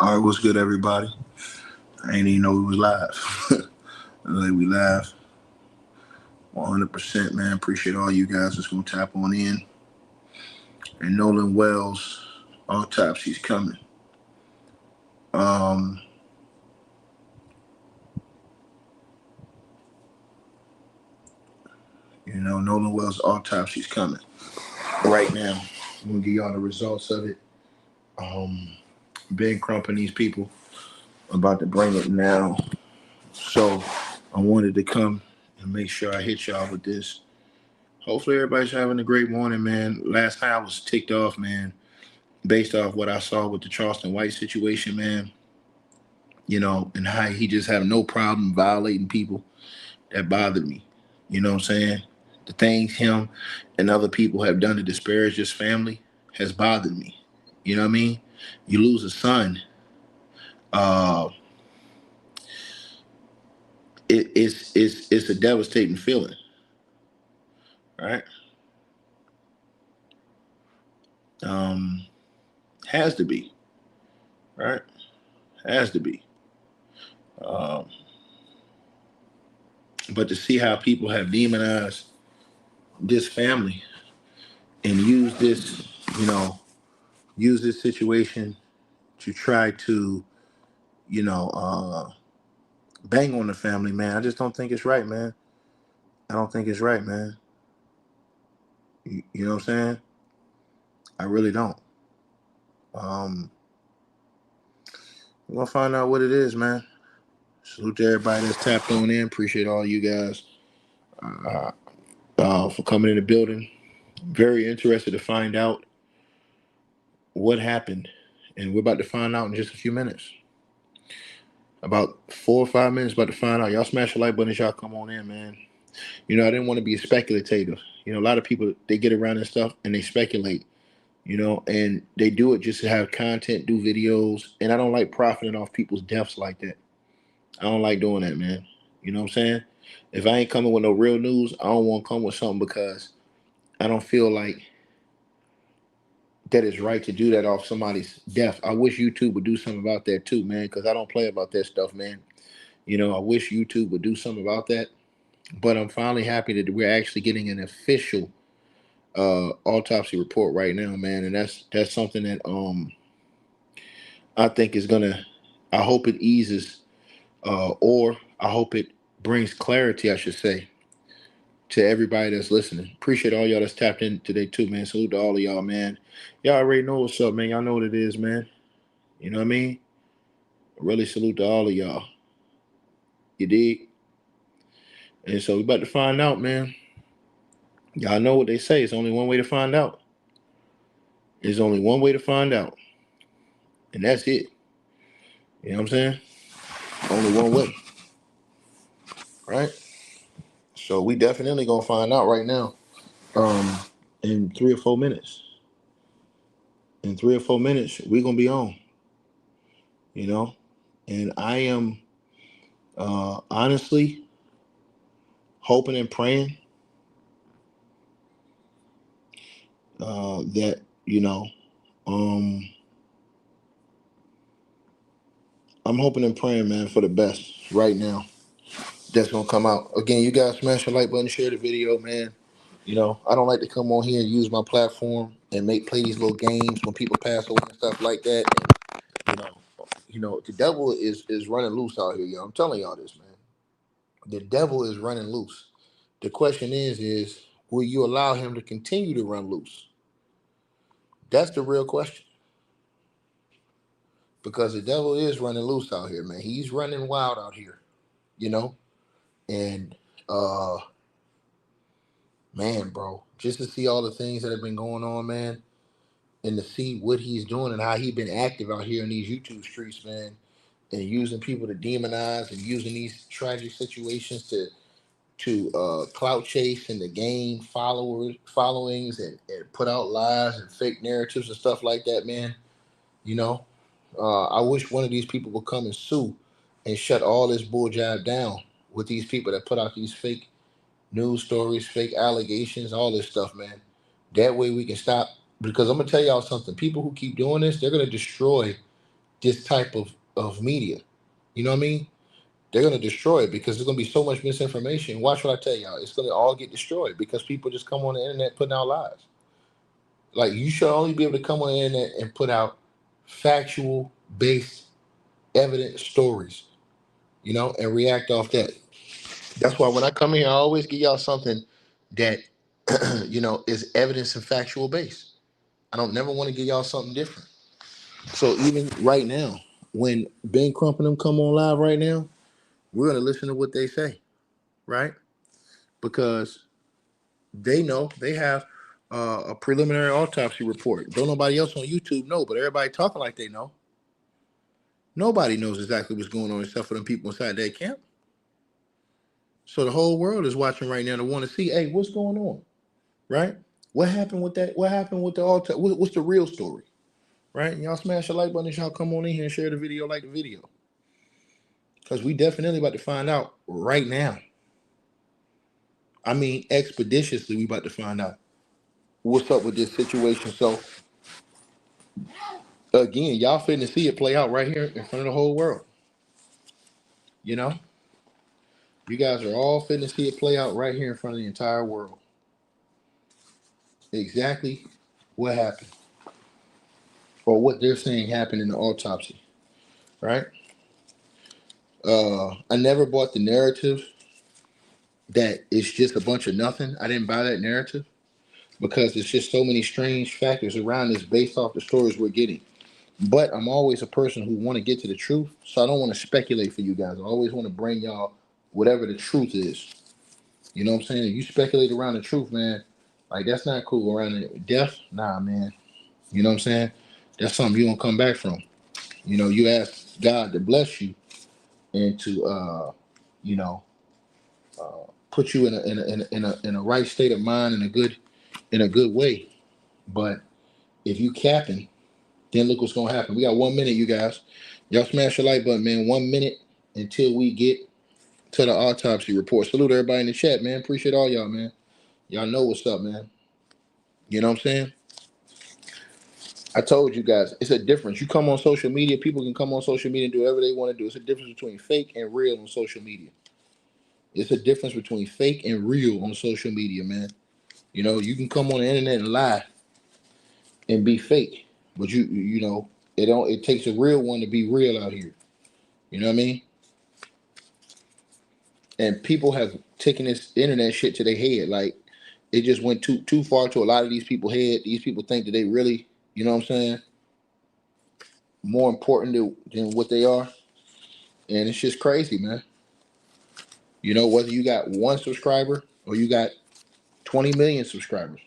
All right, what's good, everybody? I ain't even know we was live. Like we live, 100%, man. Appreciate all you guys that's gonna tap on in. And Nolan Wells, Autopsy's coming. Um, Nolan Wells Autopsy's coming right now. I'm gonna give y'all the results of it. Big Crump and these people about to bring it now. So I wanted to come and make sure I hit y'all with this. Hopefully everybody's having a great morning, man. Last night I was ticked off, man, based off what I saw with the Charleston White situation, man. And how he just have no problem violating people. That bothered me. You know what I'm saying? The things him and other people have done to disparage his family has bothered me. You know what I mean? You lose a son. Uh, it's a devastating feeling, right? Has to be, right? Has to be. Um, but to see how people have demonized this family and use this situation to try to, bang on the family, man. I just don't think it's right, man. I don't think it's right, man. You know what I'm saying? I really don't. We're gonna find out what it is, man. Salute to everybody that's tapped on in. Appreciate all you guys for coming in the building. Very interested to find out what happened, and we're about to find out in just a few minutes. About 4 or 5 minutes, about to find out. Y'all smash the like button as y'all come on in, man. I didn't want to be a speculator. A lot of people, they get around and stuff and they speculate, and they do it just to have content, do videos. And I don't like profiting off people's deaths like that. I don't like doing that, man. You know what I'm saying? If I ain't coming with no real news, I don't want to come with something because I don't feel like that it's right to do that off somebody's death. I wish YouTube would do something about that too, man, because I don't play about that stuff, man. I wish YouTube would do something about that. But I'm finally happy that we're actually getting an official autopsy report right now, man. And that's something that I think is gonna, I hope it eases or I hope it brings clarity, I should say, to everybody that's listening. Appreciate all y'all that's tapped in today too, man. Salute to all of y'all, man. Y'all already know what's up, man. Y'all know what it is, man. You know what I mean? Really salute to all of y'all. You dig? And so we about to find out, man. Y'all know what they say. It's only one way to find out. There's only one way to find out. And that's it. You know what I'm saying? Only one way. Right? So we definitely gonna find out right now. In 3 or 4 minutes. In 3 or 4 minutes, we're gonna be on. And I am honestly hoping and praying that, I'm hoping and praying, man, for the best right now. That's gonna come out. Again, you guys smash the like button, share the video, man. I don't like to come on here and use my platform and play these little games when people pass away and stuff like that. And, the devil is running loose out here, yo. I'm telling y'all this, man. The devil is running loose. The question is will you allow him to continue to run loose? That's the real question. Because the devil is running loose out here, man. He's running wild out here, And man, bro, just to see all the things that have been going on, man, and to see what he's doing and how he's been active out here in these YouTube streets, man, and using people to demonize and using these tragic situations to clout chase and to gain followings and put out lies and fake narratives and stuff like that, man. I wish one of these people would come and sue and shut all this bull jive down with these people that put out these fake news stories, fake allegations, all this stuff, man. That way we can stop. Because I'm going to tell y'all something. People who keep doing this, they're going to destroy this type of media. You know what I mean? They're gonna destroy it because there's gonna be so much misinformation. Watch what I tell y'all. It's gonna all get destroyed because people just come on the internet putting out lies. Like, you should only be able to come on the internet and put out factual based evidence stories, you know, and react off that. That's why when I come here, I always give y'all something that you know is evidence and factual based. I don't never want to give y'all something different. So even right now, when Ben Crump and them come on live right now, we're gonna listen to what they say, right? Because they know they have a preliminary autopsy report. Don't nobody else on YouTube know, but everybody talking like they know. Nobody knows exactly what's going on except for them people inside that camp. So the whole world is watching right now to want to see, hey, what's going on, right? What happened with that? What happened with the autopsy? What's the real story, right? Y'all smash the like button and y'all come on in here and share the video, like the video, because we definitely about to find out right now. I mean, expeditiously, we about to find out what's up with this situation. So again, y'all finna see it play out right here in front of the whole world. You know, you guys are all finna see it play out right here in front of the entire world. Exactly what happened, or what they're saying happened in the autopsy, right? I never bought the narrative that it's just a bunch of nothing. I didn't buy that narrative because there's just so many strange factors around this based off the stories we're getting. But I'm always a person who want to get to the truth, so I don't want to speculate for you guys. I always want to bring y'all whatever the truth is. You know what I'm saying? If you speculate around the truth, man, like, that's not cool. Around death, nah, man. You know what I'm saying? That's something you don't come back from. You know, you ask God to bless you and to you know, put you in a right state of mind, in a good way. But if you capping, then look what's gonna happen. We got 1 minute, you guys. Y'all smash the like button, man. 1 minute until we get to the autopsy report. Salute everybody in the chat, man. Appreciate all y'all, man. Y'all know what's up, man. You know what I'm saying? I told you guys, it's a difference. You come on social media, people can come on social media and do whatever they want to do. It's a difference between fake and real on social media. It's a difference between fake and real on social media, man. You know, you can come on the internet and lie and be fake, but you know, it takes a real one to be real out here. You know what I mean? And people have taken this internet shit to their head. Like, it just went too far to a lot of these people's head. These people think that they really, you know what I'm saying, more important than what they are. And it's just crazy, man. You know, whether you got 1 subscriber or you got 20 million subscribers.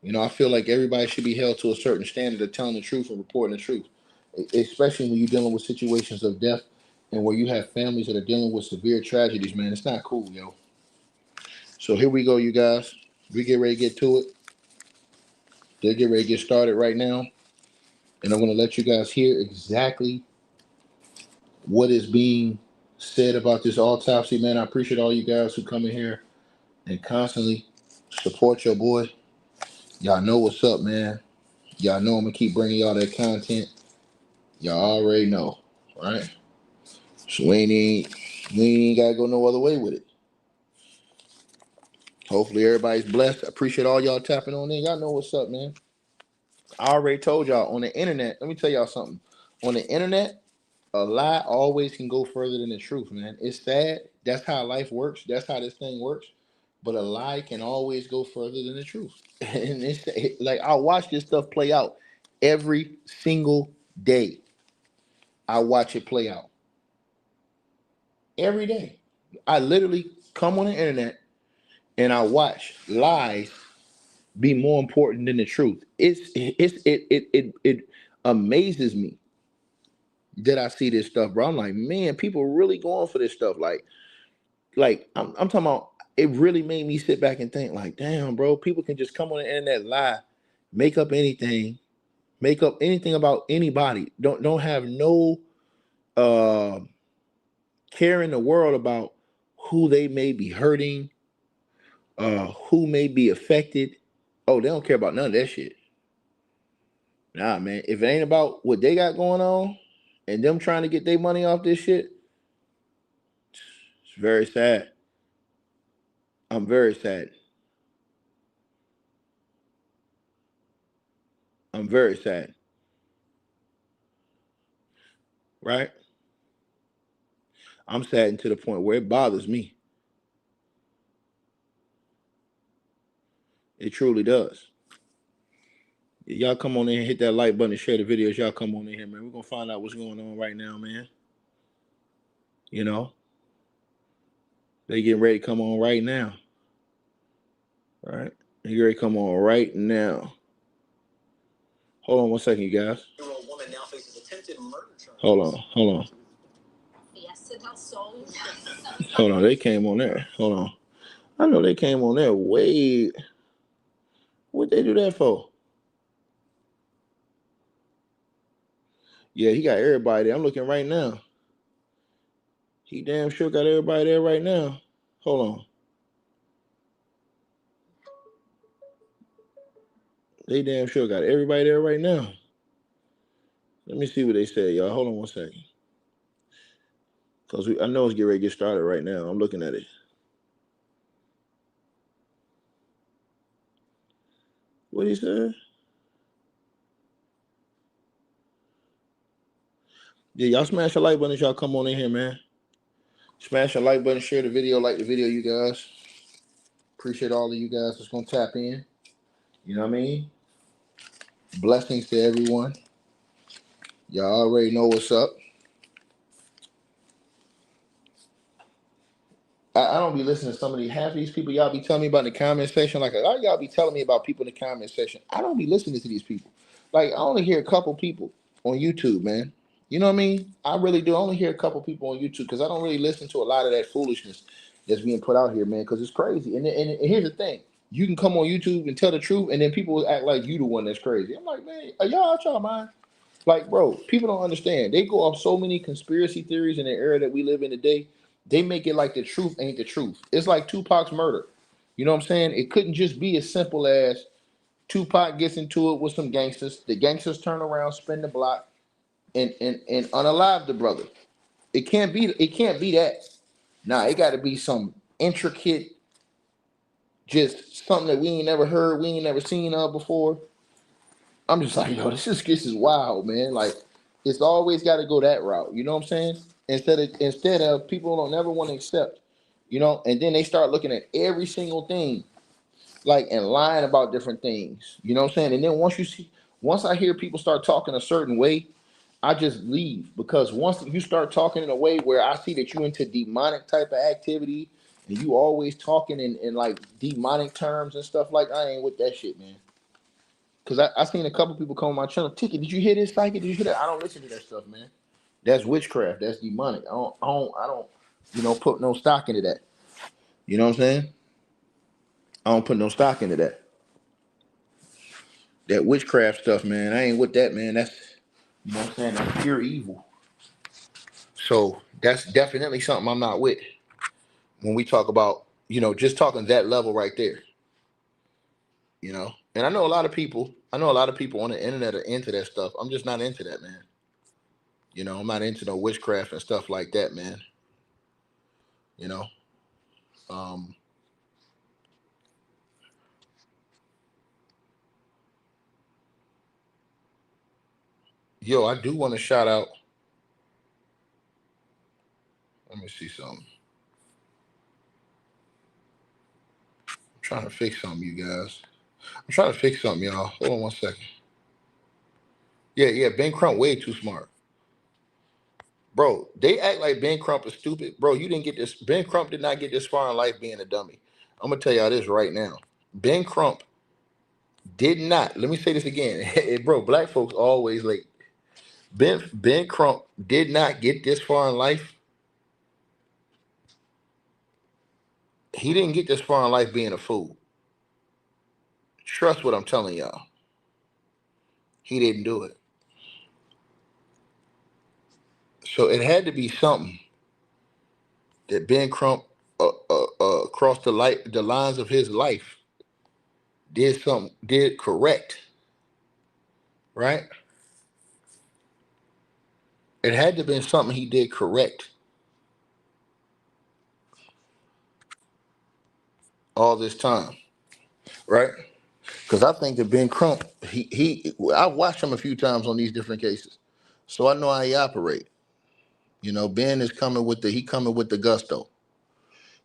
You know, I feel like everybody should be held to a certain standard of telling the truth and reporting the truth, especially when you're dealing with situations of death and where you have families that are dealing with severe tragedies, man. It's not cool, yo. So here we go, you guys. We get ready to get to it. They'll get ready to get started right now. And I'm going to let you guys hear exactly what is being said about this autopsy, man. I appreciate all you guys who come in here and constantly support your boy. Y'all know what's up, man. Y'all know I'm going to keep bringing y'all that content. Y'all already know, right? So we ain't got to go no other way with it. Hopefully everybody's blessed. I appreciate all y'all tapping on in. Y'all know what's up, man. I already told y'all on the internet. Let me tell y'all something. On the internet, a lie always can go further than the truth, man. It's sad. That's how life works. That's how this thing works. But a lie can always go further than the truth. And like, I watch this stuff play out every single day. I watch it play out every day. I literally come on the internet and I watch lies be more important than the truth. It amazes me that I see this stuff, bro. I'm like, man, people really going for this stuff. Like I'm talking about. It really made me sit back and think, like, damn, bro, people can just come on the internet, lie, make up anything about anybody. Don't have no care in the world about who they may be hurting, who may be affected. Oh, they don't care about none of that shit. Nah, man. If it ain't about what they got going on and them trying to get their money off this shit, it's very sad. I'm very sad. I'm very sad. Right? I'm saddened to the point where it bothers me. It truly does. Y'all come on in and hit that like button and share the videos. Y'all come on in here, man. We're gonna find out what's going on right now, man. You know, they getting ready to come on right now. All right, they getting ready to come on right now. Hold on one second, you guys. Hold on. Hold on, they came on there. Hold on. I know they came on there way. What they do that for? Yeah, he got everybody there. I'm looking right now. He damn sure got everybody there right now. Hold on. They damn sure got everybody there right now. Let me see what they said, y'all. Hold on one second. Because I know it's getting ready to get started right now. I'm looking at it. What he said? Yeah, y'all smash the like button as y'all come on in here, man. Smash the like button, share the video, like the video, you guys. Appreciate all of you guys that's going to tap in. You know what I mean? Blessings to everyone. Y'all already know what's up. I don't be listening to some of these, half of these people y'all be telling me about in the comment section. Like, y'all be telling me about people in the comment section. I don't be listening to these people. Like, I only hear a couple people on YouTube, man. You know what I mean? I really do. I only hear a couple people on YouTube because I don't really listen to a lot of that foolishness that's being put out here, man, because it's crazy. And here's the thing. You can come on YouTube and tell the truth, and then people will act like you the one that's crazy. I'm like, man, are y'all out y'all mind? Like, bro, people don't understand. They go off so many conspiracy theories in the era that we live in today. They make it like the truth ain't the truth. It's like Tupac's murder. You know what I'm saying? It couldn't just be as simple as Tupac gets into it with some gangsters. The gangsters turn around, spin the block, and unalive the brother. It can't be that. Nah, it got to be some intricate, just something that we ain't never heard, we ain't never seen of before. I'm just like, yo, this is wild, man. Like, it's always got to go that route. You know what I'm saying? Instead of people don't never want to accept, you know, and then they start looking at every single thing, like, and lying about different things. You know what I'm saying? And then once I hear people start talking a certain way, I just leave, because once you start talking in a way where I see that you into demonic type of activity and you always talking in like demonic terms and stuff, like, I ain't with that shit, man. Because I seen a couple people come on my channel. Tiki, did you hear this psychic? Did you hear that? I don't listen to that stuff, man. That's witchcraft. That's demonic. I don't, put no stock into that. You know what I'm saying? I don't put no stock into that. That witchcraft stuff, man. I ain't with that, man. That's, you know what I'm saying? That's pure evil. So that's definitely something I'm not with when we talk about, just talking that level right there. You know? And I know a lot of people on the internet are into that stuff. I'm just not into that, man. I'm not into no witchcraft and stuff like that, man. You know? Yo, I do want to shout out. Let me see something. I'm trying to fix something, you guys. I'm trying to fix something, y'all. Hold on one second. Yeah, Ben Crump way too smart. Bro, they act like Ben Crump is stupid. Bro, you didn't get this. Ben Crump did not get this far in life being a dummy. I'm going to tell y'all this right now. Ben Crump did not. Let me say this again. Bro, black folks always late. Ben Crump did not get this far in life. He didn't get this far in life being a fool. Trust what I'm telling y'all. He didn't do it. So it had to be something that Ben Crump across the lines of his life did correct right? It had to have been something he did correct all this time, right? Because I think that Ben Crump, I've watched him a few times on these different cases, so I know how he operate. You know, Ben is coming with he coming with the gusto.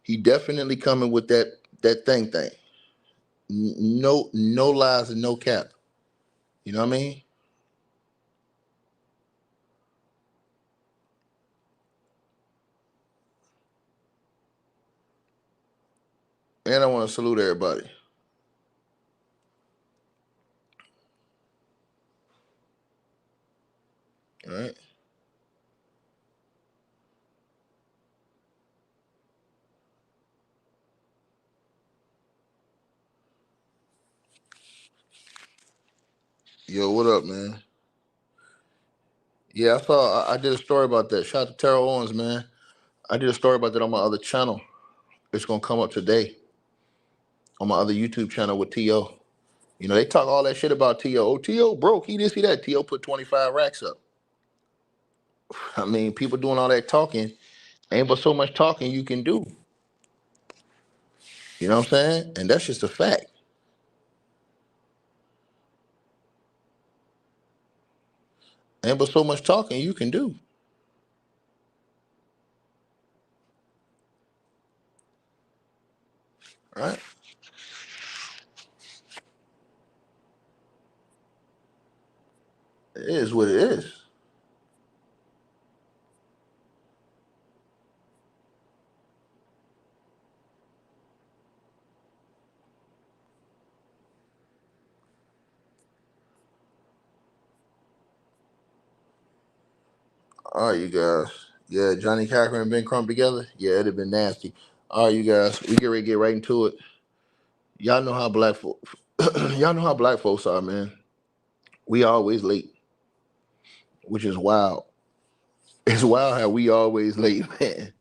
He definitely coming with that thing. No lies and no cap. You know what I mean? And I want to salute everybody. All right. Yo, what up, man? Yeah, I saw. I did a story about that. Shout out to Terrell Owens, man. I did a story about that on my other channel. It's gonna come up today on my other YouTube channel with To. You know, they talk all that shit about To. Oh, To broke. He didn't see that. To put 25 racks up. I mean, people doing all that talking. Ain't but so much talking you can do. You know what I'm saying? And that's just a fact. Ain't but so much talking you can do. Right? It is what it is. All right, you guys. Yeah, Johnny Cochran and Ben Crump together. Yeah, it'd have been nasty. All right, you guys. We get ready to get right into it. Y'all know how black folks. Y'all know how black folks are, man. We always late, which is wild. It's wild how we always late, man.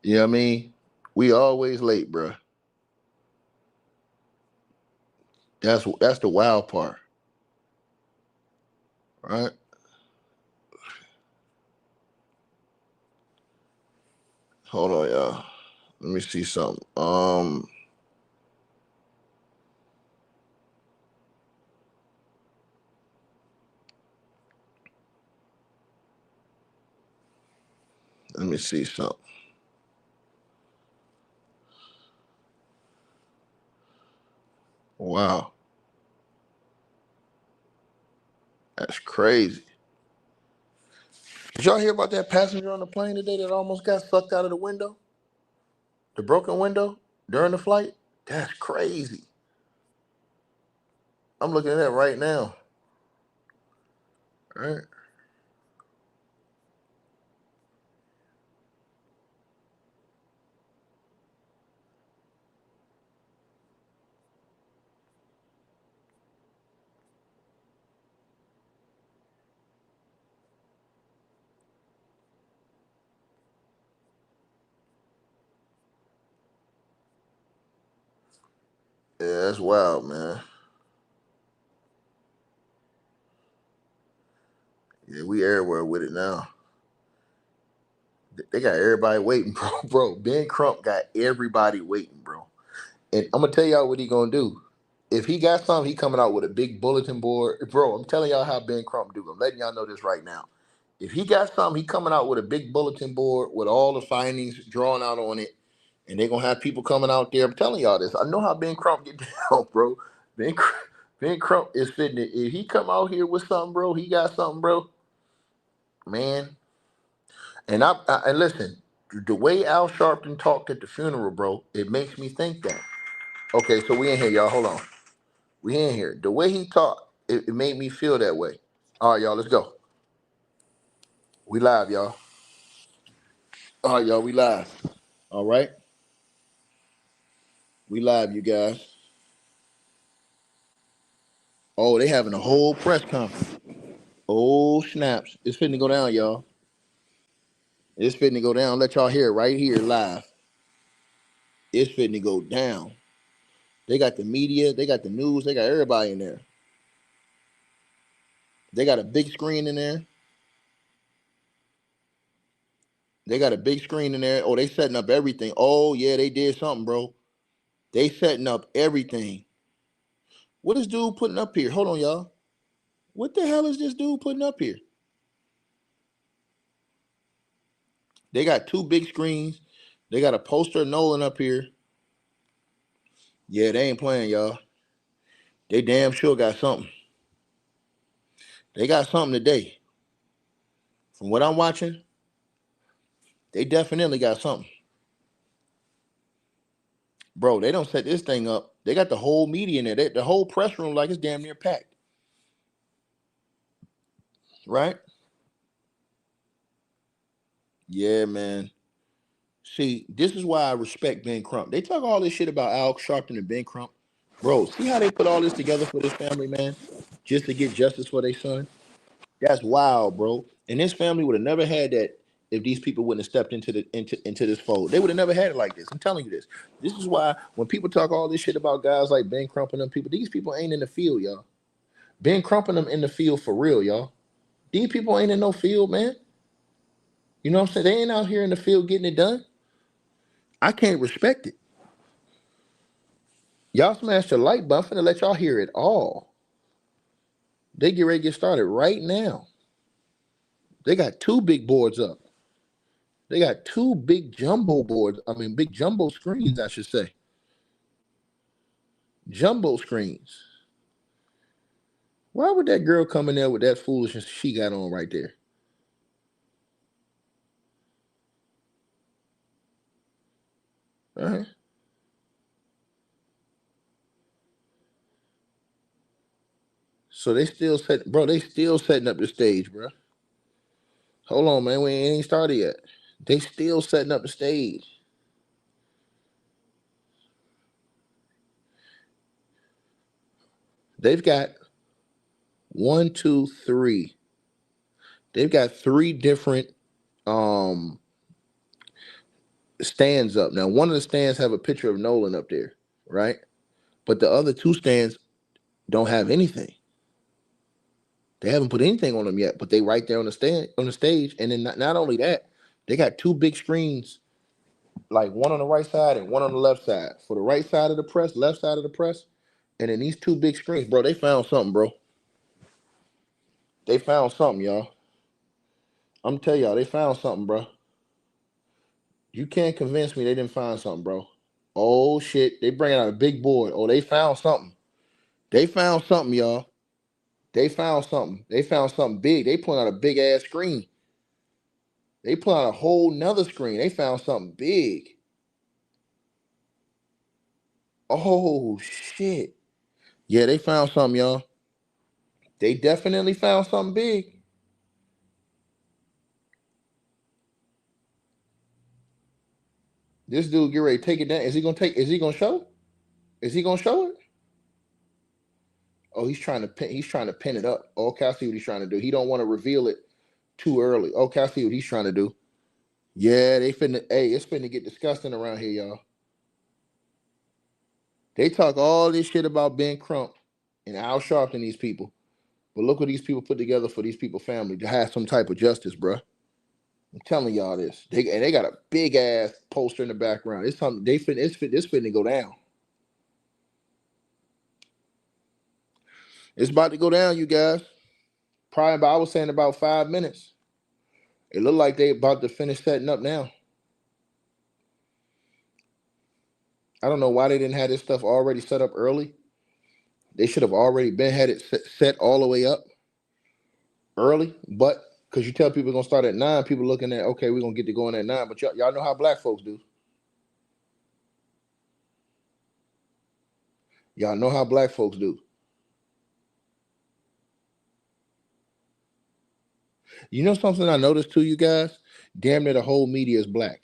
You know what I mean? We always late, bro. That's the wild part, right? Hold on, y'all. Let me see something. Let me see something. Wow, that's crazy. Did y'all hear about that passenger on the plane today that almost got sucked out of the window, the broken window during the flight? That's crazy. I'm looking at that right now. Right? Yeah, that's wild, man. Yeah, we everywhere with it now. They got everybody waiting, bro. Bro, Ben Crump got everybody waiting, bro. And I'm gonna tell y'all what he gonna do. If he got something, he coming out with a big bulletin board, bro. I'm telling y'all how Ben Crump do. I'm letting y'all know this right now. If he got something, he coming out with a big bulletin board with all the findings drawn out on it, and they gonna have people coming out there. I'm telling y'all this. I know how Ben Crump get down, bro. Ben Crump is fitting it. If he come out here with something, bro, he got something, bro. Man, and listen, the way Al Sharpton talked at the funeral, bro, it makes me think that. Okay, so we in here, y'all. Hold on. We in here. The way he talked, it made me feel that way. All right, y'all, let's go. We live, y'all. All right, y'all, we live. All right. We live, you guys. Oh, they having a whole press conference. Oh, snaps. It's fitting to go down, y'all. It's fitting to go down. Let y'all hear it right here live. It's fitting to go down. They got the media, they got the news, they got everybody in there. They got a big screen in there. They got a big screen in there. Oh, they setting up everything. Oh, yeah, they did something, bro. They setting up everything. What is dude putting up here? Hold on, y'all. What the hell is this dude putting up here? They got two big screens. They got a poster of Nolan up here. Yeah, they ain't playing, y'all. They damn sure got something. They got something today. From what I'm watching, they definitely got something. Bro, they don't set this thing up. They got the whole media in there. The whole press room like it's damn near packed. Right? Yeah, man. See, this is why I respect Ben Crump. They talk all this shit about Al Sharpton and Ben Crump. Bro, see how they put all this together for this family, man? Just to get justice for their son? That's wild, bro. And this family would have never had that if these people wouldn't have stepped into this fold. They would have never had it like this. I'm telling you this. This is why when people talk all this shit about guys like Ben Crump and them people, these people ain't in the field, y'all. Ben Crump and them in the field for real, y'all. These people ain't in no field, man. You know what I'm saying? They ain't out here in the field getting it done. I can't respect it. Y'all smash the like button. I'm finna let y'all hear it all. They get ready to get started right now. They got two big boards up. They got two big jumbo boards. I mean, big jumbo screens, I should say. Jumbo screens. Why would that girl come in there with that foolishness she got on right there? All right. So they still they still setting up the stage, bro. Hold on, man. We ain't started yet. They still setting up the stage. They've got 1, 2, 3. They've got 3 different stands up. Now, one of the stands have a picture of Nolan up there, right? But the other 2 stands don't have anything. They haven't put anything on them yet, but they right there on the stage. And then not only that, they got 2 big screens, like one on the right side and one on the left side. For the right side of the press, left side of the press, and then these 2 big screens, bro. They found something, bro. They found something, y'all. I'm telling y'all, they found something, bro. You can't convince me they didn't find something, bro. Oh shit, they bringing out a big board. Oh, they found something. They found something, y'all. They found something. They found something big. They pulling out a big ass screen. They pulling out a whole nother screen. They found something big. Oh shit. Yeah, they found something, y'all. They definitely found something big. This dude get ready to take it down. Is he gonna show? Is he gonna show it? Oh, he's trying to pin it up. Okay, I see what he's trying to do. He don't want to reveal it too early. Okay, I see what he's trying to do. Yeah, it's finna get disgusting around here, y'all. They talk all this shit about Ben Crump and Al Sharpton, these people. But look what these people put together for these people's family to have some type of justice, bruh. I'm telling y'all this. They got a big ass poster in the background. It's something it's finna go down. It's about to go down, you guys. Probably about, I was saying, about 5 minutes. It looked like they about to finish setting up now. I don't know why they didn't have this stuff already set up early. They should have already had it set all the way up early. But because you tell people gonna start at 9, people looking at, okay, we're gonna get to going at 9. But y'all know how black folks do. Y'all know how black folks do. You know something I noticed too, you guys? Damn near the whole media is black.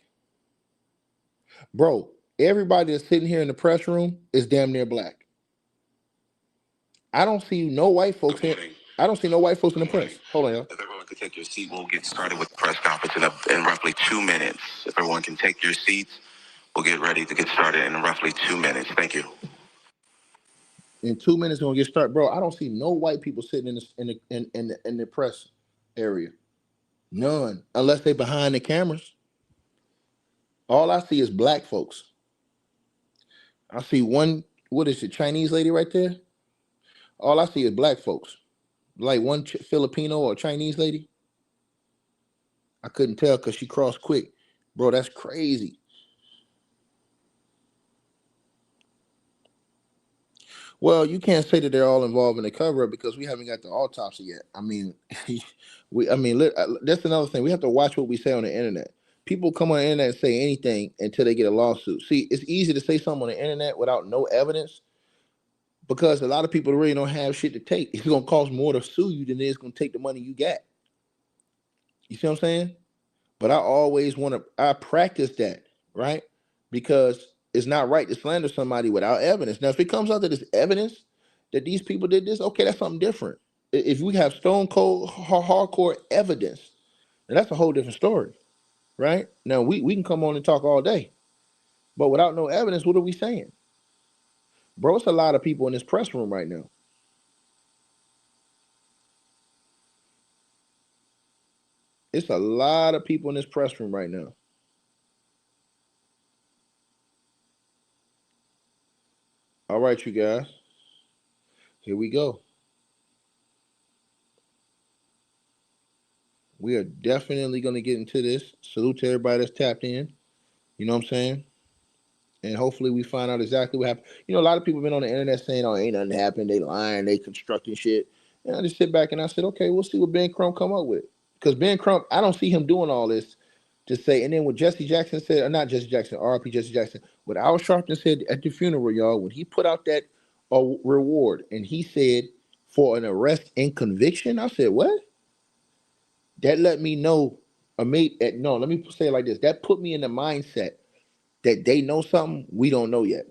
Bro, everybody that's sitting here in the press room is damn near black. I don't see no white folks here. I don't see no white folks in the press. Hold on, y'all. If everyone could take your seat, we'll get started with the press conference in roughly 2 minutes. If everyone can take your seats, we'll get ready to get started in roughly 2 minutes. Thank you. In 2 minutes, gonna get started, bro. I don't see no white people sitting in the press area. None, unless they behind the cameras. All I see is black folks. I see one. What is it? Chinese lady right there. All I see is black folks. Like one Filipino or Chinese lady. I couldn't tell because she crossed quick, bro. That's crazy. Well, you can't say that they're all involved in the cover up because we haven't got the autopsy yet. I mean, that's another thing. We have to watch what we say on the internet. People come on the internet and say anything until they get a lawsuit. See, it's easy to say something on the internet without no evidence because a lot of people really don't have shit to take. It's gonna cost more to sue you than it is gonna take the money you got. You see what I'm saying? But I practice that, right? Because it's not right to slander somebody without evidence. Now, if it comes out that there's evidence that these people did this, okay, that's something different. If we have stone cold, hardcore evidence, then that's a whole different story, right? Now, we can come on and talk all day, but without no evidence, what are we saying? Bro, it's a lot of people in this press room right now. It's a lot of people in this press room right now. All right, you guys. Here we go. We are definitely going to get into this. Salute to everybody that's tapped in. You know what I'm saying? And hopefully we find out exactly what happened. You know, a lot of people have been on the internet saying, oh, ain't nothing happened. They lying. They constructing shit. And I just sit back and I said, okay, we'll see what Ben Crump come up with. Because Ben Crump, I don't see him doing all this to say. And then what Jesse Jackson said, or not Jesse Jackson, RP Jesse Jackson, what Al Sharpton said at the funeral, y'all, when he put out that reward and he said for an arrest and conviction, I said, what? That let me know, let me say it like this. That put me in the mindset that they know something we don't know yet.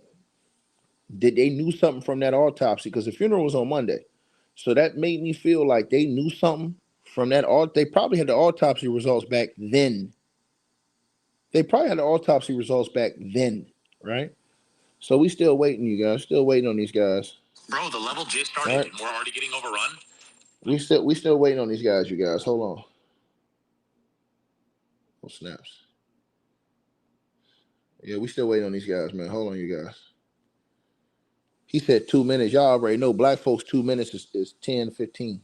That they knew something from that autopsy because the funeral was on Monday. So that made me feel like they knew something from that. They probably had the autopsy results back then. Right? So we still waiting, you guys. Still waiting on these guys. Bro, the level just started and we're already getting overrun. We still waiting on these guys, you guys. Hold on. Oh, snaps. Yeah, we still waiting on these guys, man. Hold on, you guys. He said 2 minutes. Y'all already know black folks 2 minutes is 10, 15.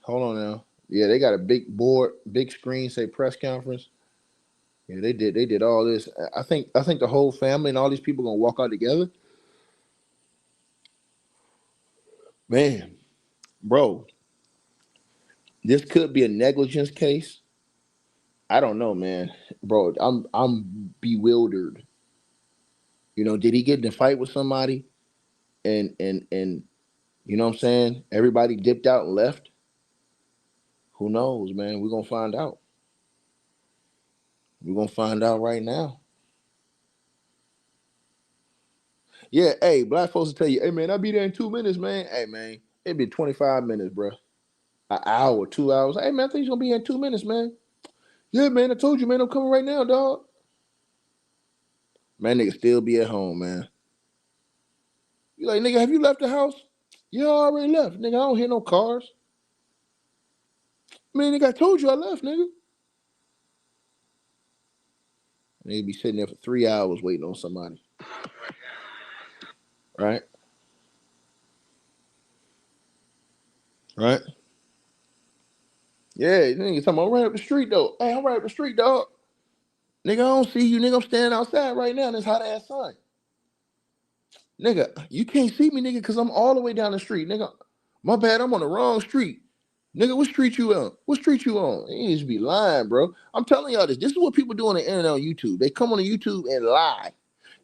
Hold on now. Yeah, they got a big board, big screen, say press conference. Yeah, they did all this. I think the whole family and all these people gonna walk out together. Man, bro, this could be a negligence case. I don't know, man. Bro, I'm bewildered. You know, did he get in a fight with somebody and you know what I'm saying? Everybody dipped out and left. Who knows, man? We're gonna find out. We're gonna find out right now. Yeah, hey, black folks will tell you, hey man, I'll be there in 2 minutes, man. Hey man, it'd be 25 minutes, bro. An hour, 2 hours. Hey man, I think you're gonna be here in 2 minutes, man. Yeah, man, I told you, man, I'm coming right now, dog. Man, nigga still be at home, man. You like, nigga, have you left the house? Yeah, I already left. Nigga, I don't hear no cars. Man, nigga, I told you I left, nigga. And they'd be sitting there for 3 hours waiting on somebody. Right? Right? Yeah, nigga, talking about, I'm right up the street, though. Hey, I'm right up the street, dog. Nigga, I don't see you, nigga. I'm standing outside right now in this hot ass sun. Nigga, you can't see me, nigga, because I'm all the way down the street. Nigga, my bad, I'm on the wrong street. Nigga, what street you on? What street you on? You need to be lying, bro. I'm telling y'all this. This is what people do on the internet on YouTube. They come on the YouTube and lie.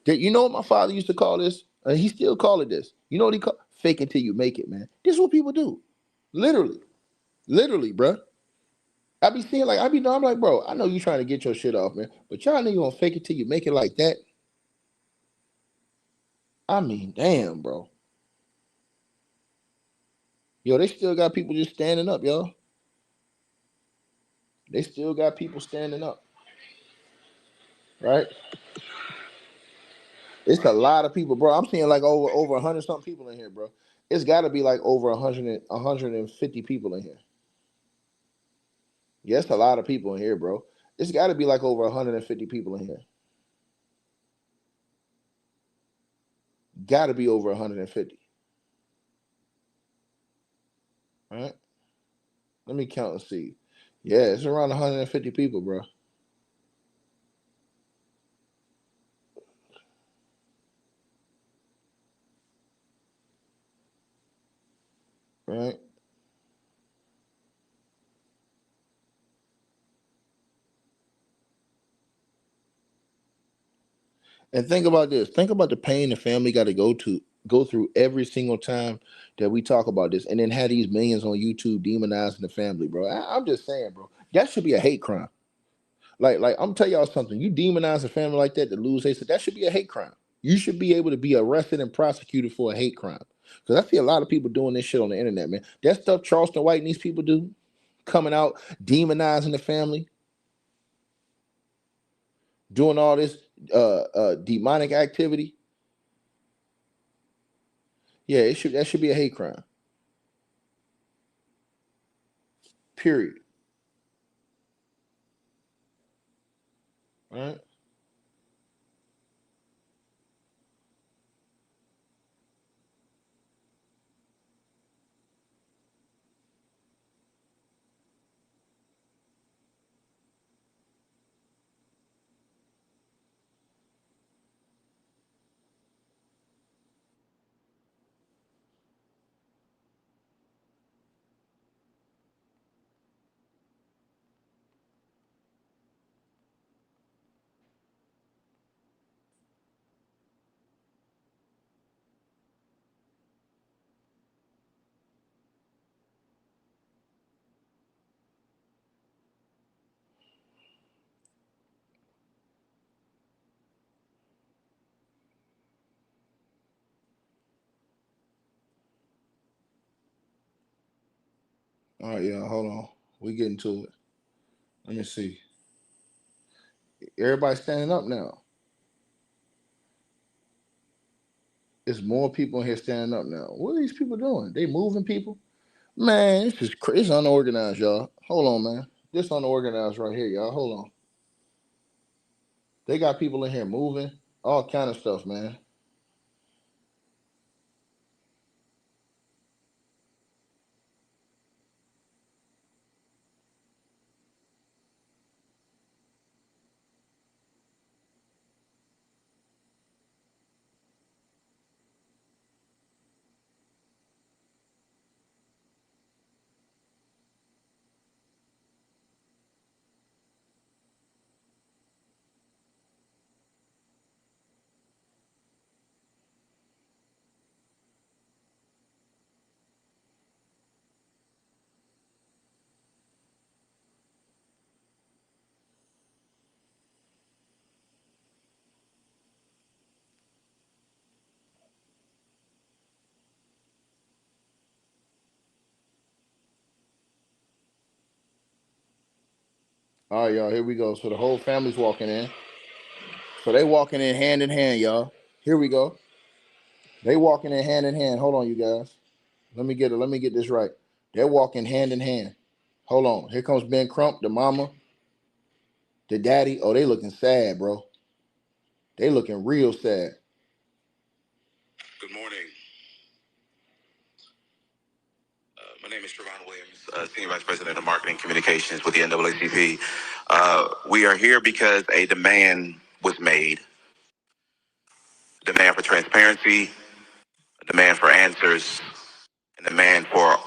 You know what my father used to call this? He still call it this. You know what he call? Fake it till you make it, man. This is what people do. Literally. Literally, bro. I be seeing I'm like, bro, I know you trying to get your shit off, man. But y'all nigga gonna fake it till you make it like that. I mean, damn, bro. Yo, they still got people just standing up, y'all. They still got people standing up. right? It's a lot of people, bro. I'm seeing like over 100 something people in here, bro. It's got to be like over 150 people in here. Yes, a lot of people in here, bro. It's got to be like over 150 people in here. Got to be over 150. All right. Let me count and see. Yeah, it's around 150 people, bro. Right. And think about this. Think about the pain the family got to go through every single time that we talk about this, and then have these millions on YouTube demonizing the family, bro. I'm just saying, bro. That should be a hate crime. Like I'm tell y'all something. You demonize a family like that to lose hate, that should be a hate crime. You should be able to be arrested and prosecuted for a hate crime. Because I see a lot of people doing this shit on the internet, man. That stuff Charleston White and these people do, coming out demonizing the family, doing all this demonic activity. Yeah, that should be a hate crime. Period. All right. All right, y'all. Hold on. We getting to it. Let me see. Everybody standing up now. There's more people in here standing up now. What are these people doing? They moving people? Man, it's just crazy. It's unorganized, y'all. Hold on, man. This unorganized right here, y'all. Hold on. They got people in here moving, all kind of stuff, man. All right, y'all. Here we go. So the whole family's walking in. So they walking in hand, y'all. Here we go. They walking in hand. Hold on, you guys. Let me get it. Let me get this right. They're walking hand in hand. Hold on. Here comes Ben Crump, the mama, the daddy. Oh, they looking sad, bro. They looking real sad. Good morning. My name is Trevon Williams, Senior Vice President of Marketing Communications with the NAACP. We are here because a demand was made. A demand for transparency, a demand for answers, and a demand for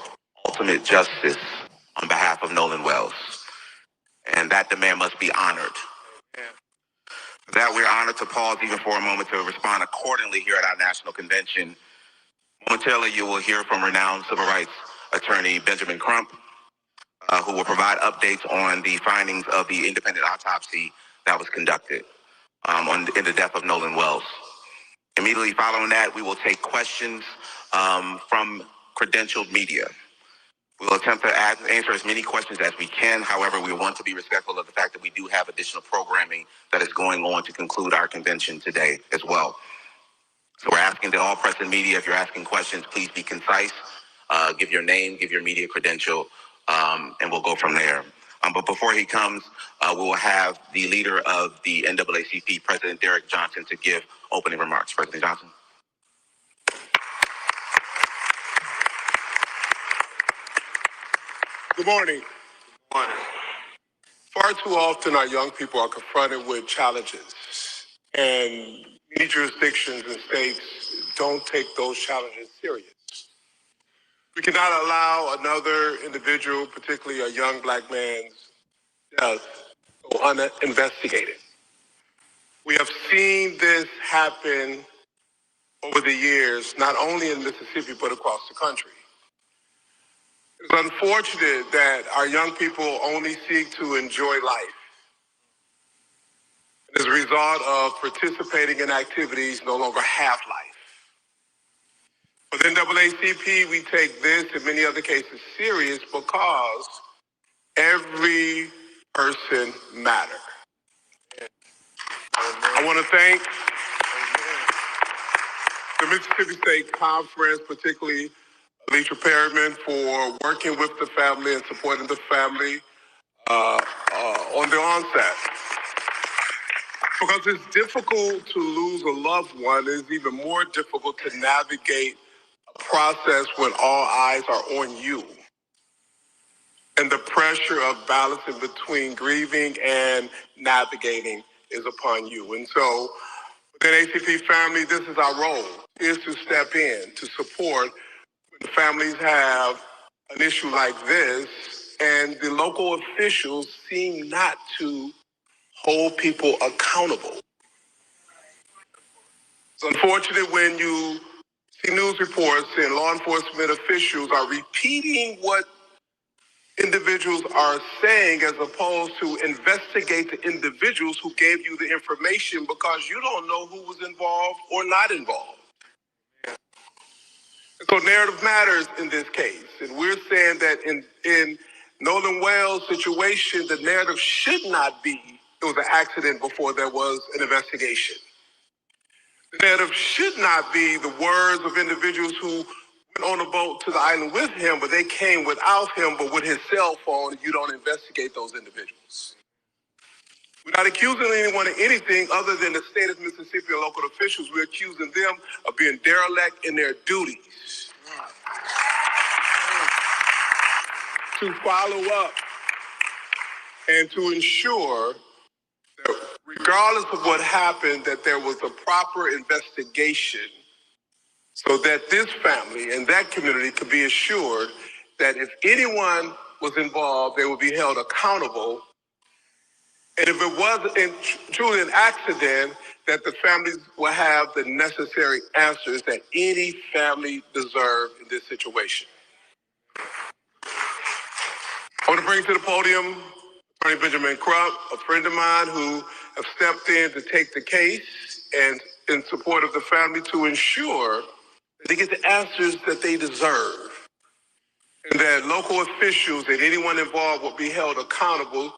ultimate justice on behalf of Nolan Wells. And that demand must be honored. That we're honored to pause even for a moment to respond accordingly here at our national convention. Momentarily, you will hear from renowned civil rights attorney Benjamin Crump, who will provide updates on the findings of the independent autopsy that was conducted in the death of Nolan Wells. Immediately following that, we will take questions from credentialed media. We'll attempt to answer as many questions as we can. However, we want to be respectful of the fact that we do have additional programming that is going on to conclude our convention today as well. So we're asking that all press and media, if you're asking questions, please be concise. Give your name, give your media credential, and we'll go from there. But before he comes, we will have the leader of the NAACP, President Derek Johnson, to give opening remarks. President Johnson. Good morning. Good morning. Far too often our young people are confronted with challenges, and many jurisdictions and states don't take those challenges serious. We cannot allow another individual, particularly a young black man's death, go uninvestigated. We have seen this happen over the years, not only in Mississippi, but across the country. It's unfortunate that our young people only seek to enjoy life. As a result of participating in activities no longer have life. With NAACP, we take this and many other cases serious because every person matters. I want to thank the Mississippi State Conference, particularly Alicia Perryman, for working with the family and supporting the family on the onset. Because it's difficult to lose a loved one, it's even more difficult to navigate a process when all eyes are on you. And the pressure of balancing between grieving and navigating is upon you. And so, within ACP family, this is our role, is to step in, to support when families have an issue like this, and the local officials seem not to hold people accountable. It's unfortunate when you see news reports and law enforcement officials are repeating what individuals are saying as opposed to investigate the individuals who gave you the information because you don't know who was involved or not involved. And so narrative matters in this case. And we're saying that in Nolan Wells' situation, the narrative should not be it was an accident before there was an investigation. The narrative should not be the words of individuals who went on a boat to the island with him, but they came without him, but with his cell phone. You don't investigate those individuals. We're not accusing anyone of anything other than the state of Mississippi or local officials. We're accusing them of being derelict in their duties to follow up and to ensure that regardless of what happened, that there was a proper investigation so that this family and that community could be assured that if anyone was involved, they would be held accountable. And if it was truly an accident, that the families will have the necessary answers that any family deserves in this situation. I want to bring to the podium Attorney Benjamin Crump, a friend of mine who have stepped in to take the case and in support of the family to ensure that they get the answers that they deserve and that local officials and anyone involved will be held accountable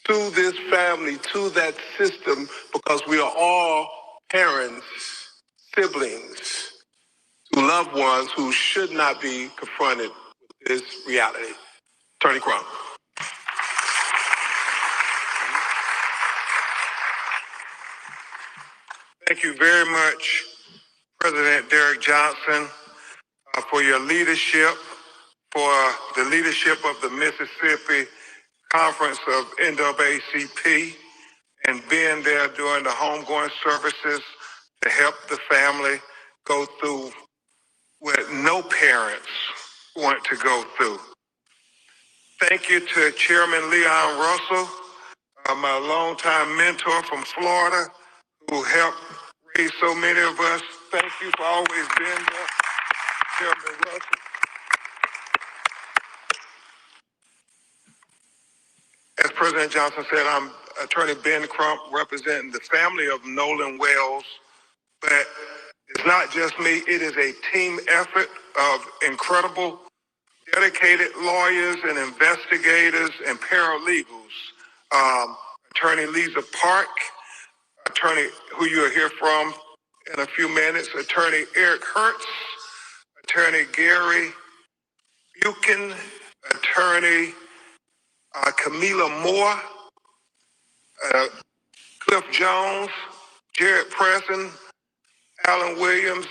to this family, to that system, because we are all parents, siblings, to loved ones who should not be confronted with this reality. Attorney Crump. Thank you very much, President Derek Johnson, for your leadership, for the leadership of the Mississippi Conference of NAACP, and being there during the homegoing services to help the family go through what no parents want to go through. Thank you to Chairman Leon Russell, my longtime mentor from Florida, who helped raise so many of us. Thank you for always being there, Chairman Russell. As President Johnson said, I'm Attorney Ben Crump, representing the family of Nolan Wells. But it's not just me, it is a team effort of incredible dedicated lawyers and investigators and paralegals. Attorney Lisa Park, attorney who you'll hear from in a few minutes, attorney Eric Hertz, attorney Gary Buchan, attorney Camila Moore, uh, Cliff Jones, Jared Preston, Alan Williams,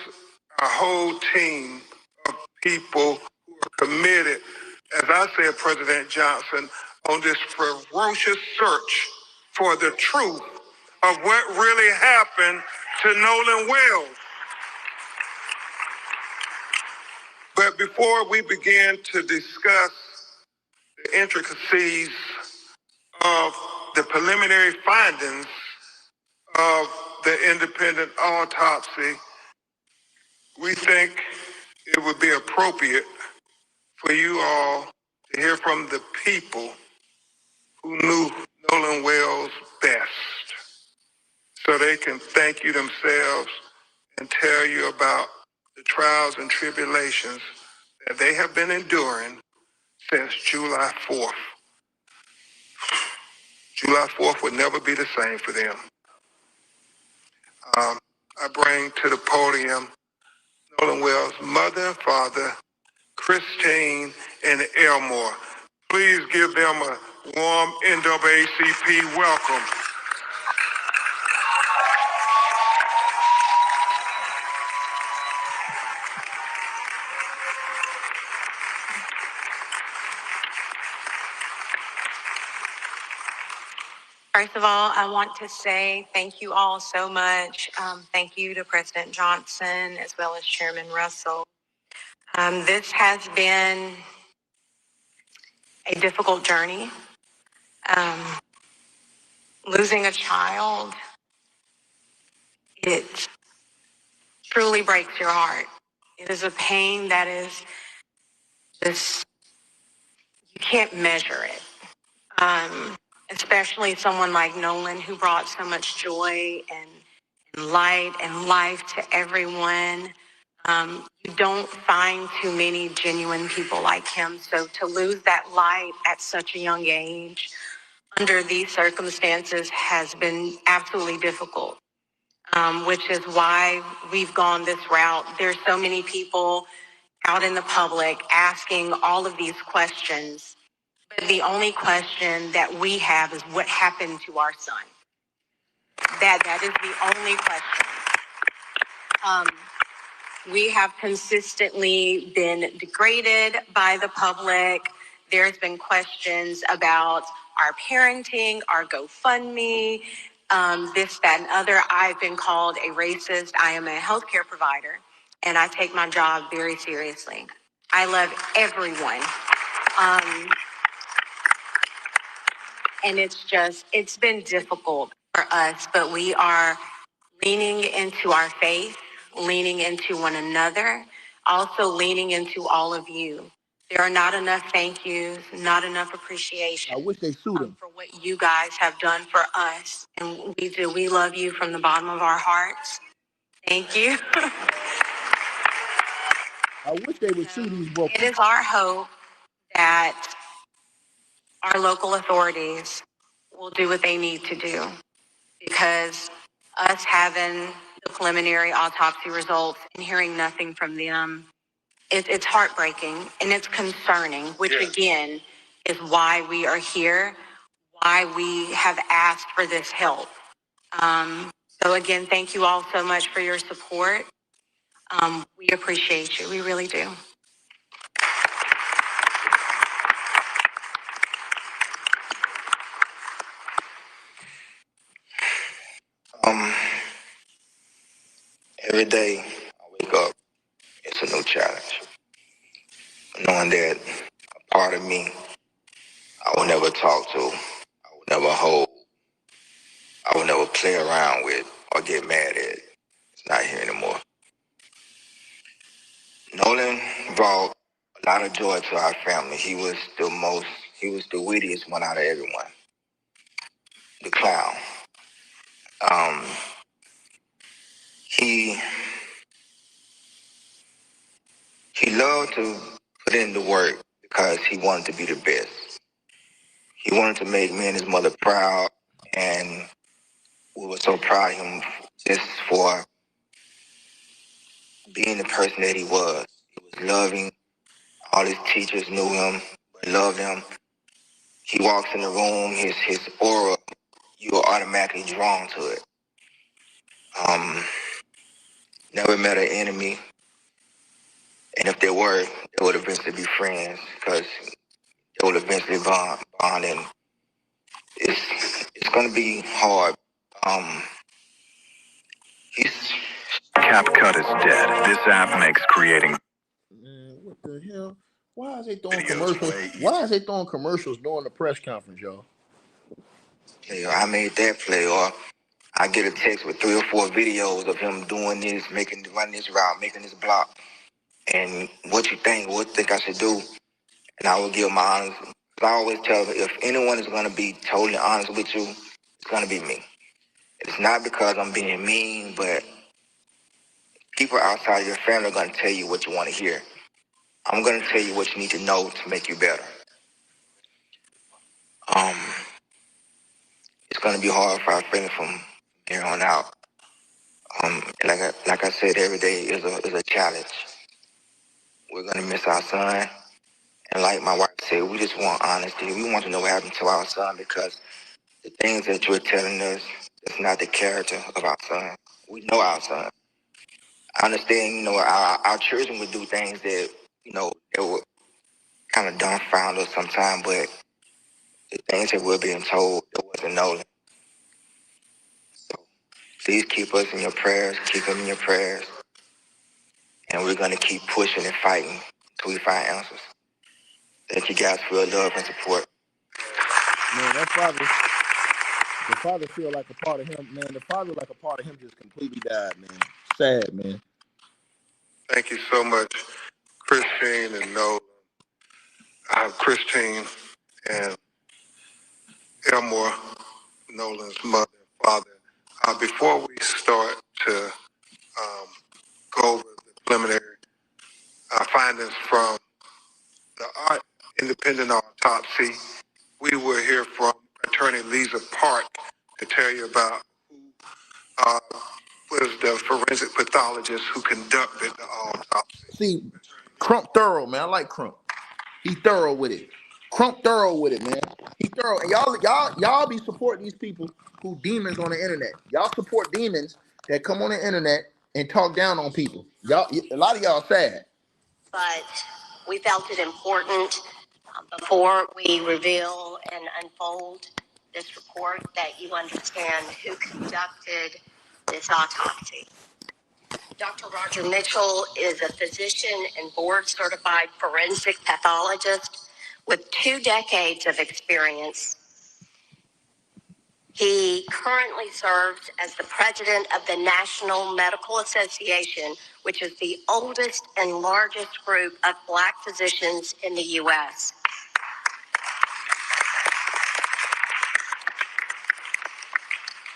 our whole team of people who are committed, as I said, President Johnson, on this ferocious search for the truth of what really happened to Nolan Wells. But before we begin to discuss the intricacies of the preliminary findings of the independent autopsy, we think it would be appropriate for you all to hear from the people who knew Nolan Wells best, so they can thank you themselves and tell you about the trials and tribulations that they have been enduring since July 4th. July 4th would never be the same for them. I bring to the podium Nolan Wells' mother and father, Christine and Elmore. Please give them a warm NAACP welcome. First of all, I want to say thank you all so much. Thank you to President Johnson as well as Chairman Russell. This has been a difficult journey. Losing a child, it truly breaks your heart. It is a pain that is just, you can't measure it. Especially someone like Nolan, who brought so much joy and light and life to everyone. You don't find too many genuine people like him. So to lose that light at such a young age under these circumstances has been absolutely difficult, which is why we've gone this route. There's so many people out in the public asking all of these questions. But the only question that we have is what happened to our son. That is the only question. We have consistently been degraded by the public. There's been questions about our parenting, our GoFundMe, this, that, and other. I've been called a racist. I am a healthcare provider, and I take my job very seriously. I love everyone. And it's been difficult for us, but we are leaning into our faith, leaning into one another, also leaning into all of you. There are not enough thank yous, not enough appreciation. I wish they sued him. For what you guys have done for us. And we do. We love you from the bottom of our hearts. Thank you. I wish they would sue these broken. It is our hope that our local authorities will do what they need to do, because us having the preliminary autopsy results and hearing nothing from them, it's heartbreaking and it's concerning, which again is why we are here, why we have asked for this help. So again, thank you all so much for your support. We appreciate you. We really do. Every day I wake up, it's a new challenge. Knowing that a part of me I will never talk to, I will never hold, I will never play around with or get mad at. It's not here anymore. Nolan brought a lot of joy to our family. He was the wittiest one out of everyone. The clown. He loved to put in the work because he wanted to be the best. He wanted to make me and his mother proud, and we were so proud of him just for being the person that he was. He was loving. All his teachers knew him, but loved him. He walks in the room, his aura, you are automatically drawn to it. Never met an enemy, and if there were, they would eventually be friends because they would eventually bond, and it's gonna be hard. He's CapCut is dead. This app makes creating. Man, what the hell? Why is they throwing commercials? Why is they throwing commercials during the press conference, y'all? I made that play, or I get a text with 3 or 4 videos of him doing this, running this route, making this block. And what you think, I should do? And I will give my honest. I always tell them, if anyone is going to be totally honest with you, it's going to be me. It's not because I'm being mean, but people outside your family are going to tell you what you want to hear. I'm going to tell you what you need to know to make you better. It's going to be hard for our family from here on out. Like I said, every day is a challenge. We're going to miss our son. And like my wife said, we just want honesty. We want to know what happened to our son, because the things that you're telling us, that's not the character of our son. We know our son. I understand, our children would do things that, they would kind of dumbfound us sometimes, but the things that we're being told, it wasn't Nolan. So please keep us in your prayers, keep him in your prayers, and we're going to keep pushing and fighting until we find answers. Thank you guys for your love and support. Man, the father feel like a part of him, man. The father like a part of him just completely died, man. Sad, man. Thank you so much, Christine and Nolan. Christine and Elmore, Nolan's mother and father. Before we start to go over the preliminary findings from the independent autopsy, we will hear from Attorney Lisa Park to tell you about who was the forensic pathologist who conducted the autopsy. See, Crump thorough, man. I like Crump. He thorough with it. Crump thorough with it, man. He thorough. And y'all be supporting these people who demons on the internet. Y'all support demons that come on the internet and talk down on people. Y'all, a lot of y'all sad. But we felt it important before we reveal and unfold this report that you understand who conducted this autopsy. Dr. Roger Mitchell is a physician and board-certified forensic pathologist with 2 decades of experience. He currently serves as the president of the National Medical Association, which is the oldest and largest group of Black physicians in the U.S.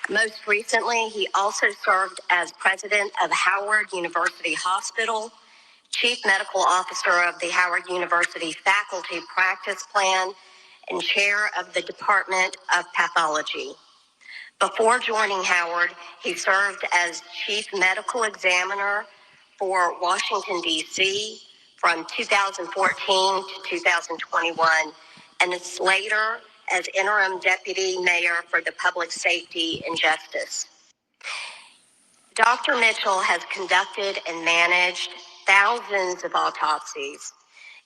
Most recently, he also served as president of Howard University Hospital, chief medical officer of the Howard University Faculty Practice Plan, and chair of the Department of Pathology. Before joining Howard, he served as chief medical examiner for Washington, D.C. from 2014 to 2021, and is later as interim deputy mayor for the Public Safety and Justice. Dr. Mitchell has conducted and managed thousands of autopsies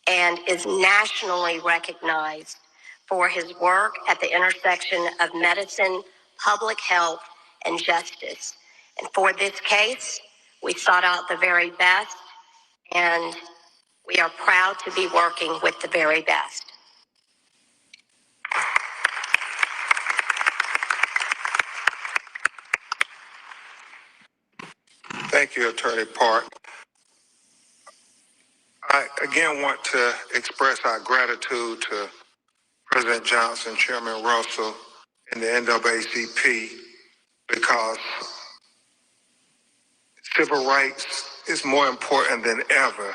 and is nationally recognized for his work at the intersection of medicine, public health, and justice. And for this case, we sought out the very best, and we are proud to be working with the very best. Thank you, Attorney Park. I again want to express our gratitude to President Johnson, Chairman Russell, and the NAACP, because civil rights is more important than ever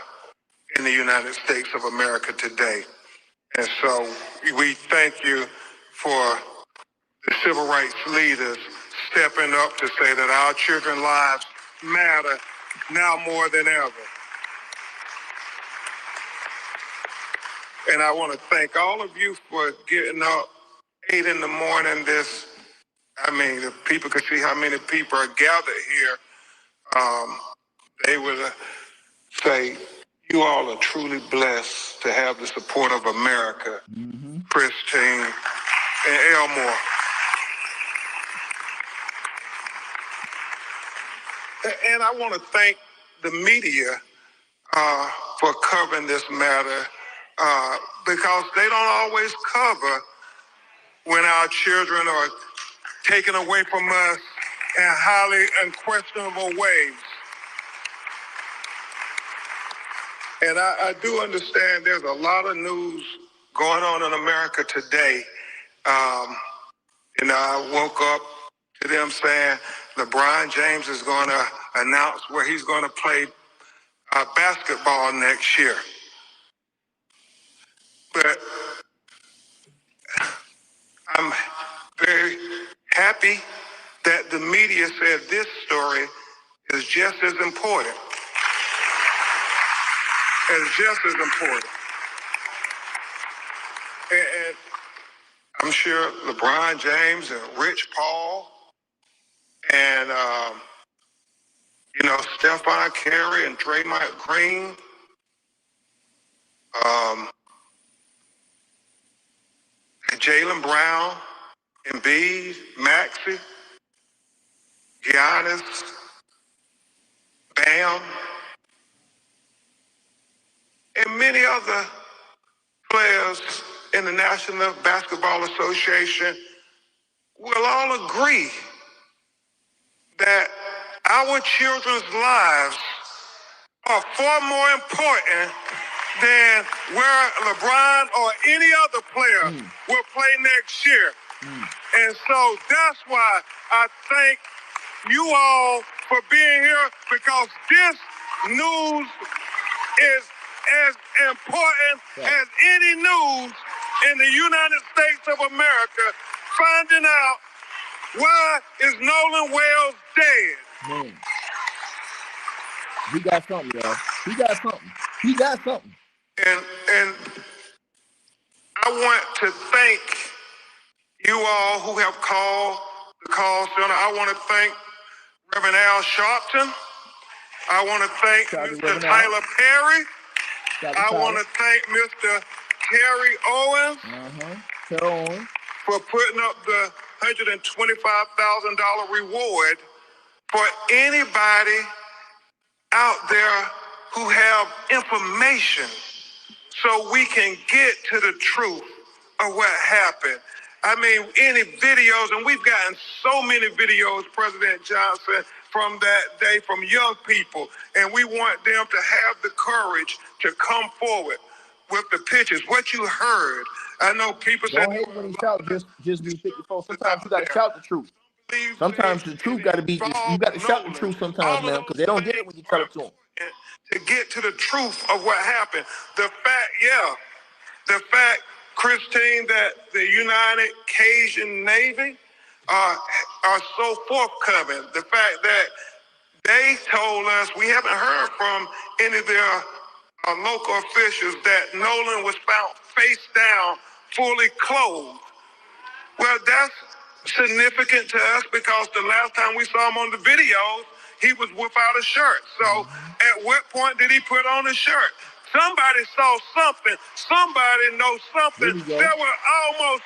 in the United States of America today. And so we thank you for the civil rights leaders stepping up to say that our children's lives matter now more than ever. And I want to thank all of you for getting up 8 in the morning. If people could see how many people are gathered here, they would say, you all are truly blessed to have the support of America, Christine and Elmore. And I want to thank the media for covering this matter because they don't always cover when our children are taken away from us in highly unquestionable ways. And I do understand there's a lot of news going on in America today. I woke up to them saying LeBron James is going to announce where he's going to play basketball next year. But I'm very happy that the media said this story is just as important. And I'm sure LeBron James and Rich Paul and, Stephon Curry and Draymond Green, Jaylen Brown, Embiid, Maxey, Giannis, Bam, and many other players in the National Basketball Association will all agree that our children's lives are far more important than where LeBron or any other player will play next year. And so that's why I thank you all for being here, because this news is as important as any news in the United States of America. Finding out why is Nolan Wells dead. Man. He got something, y'all. He got something. And I want to thank you all who have called the call center. I want to thank Reverend Al Sharpton. I want to thank Mr. Tyler Perry. I want to thank Mr. Terry Owens for putting up the $125,000 reward for anybody out there who have information so we can get to the truth of what happened. Any videos, and we've gotten so many videos, President Johnson, from that day from young people, and we want them to have the courage to come forward with the pictures, what you heard. I know people say... Don't hate when he shout, just be 54. Sometimes you got to shout the truth. Sometimes the truth got to be, you got to shout the truth sometimes, man, because they don't get it when you tell it to them. To get to the truth of what happened. The fact, Christine, that the United Cajun Navy are so forthcoming. The fact that they told us, we haven't heard from any of their local officials, that Nolan was found face down, fully clothed. Well, that's significant to us because the last time we saw him on the videos, he was without a shirt. So at what point did he put on a shirt? Somebody saw something. Somebody knows something. There were almost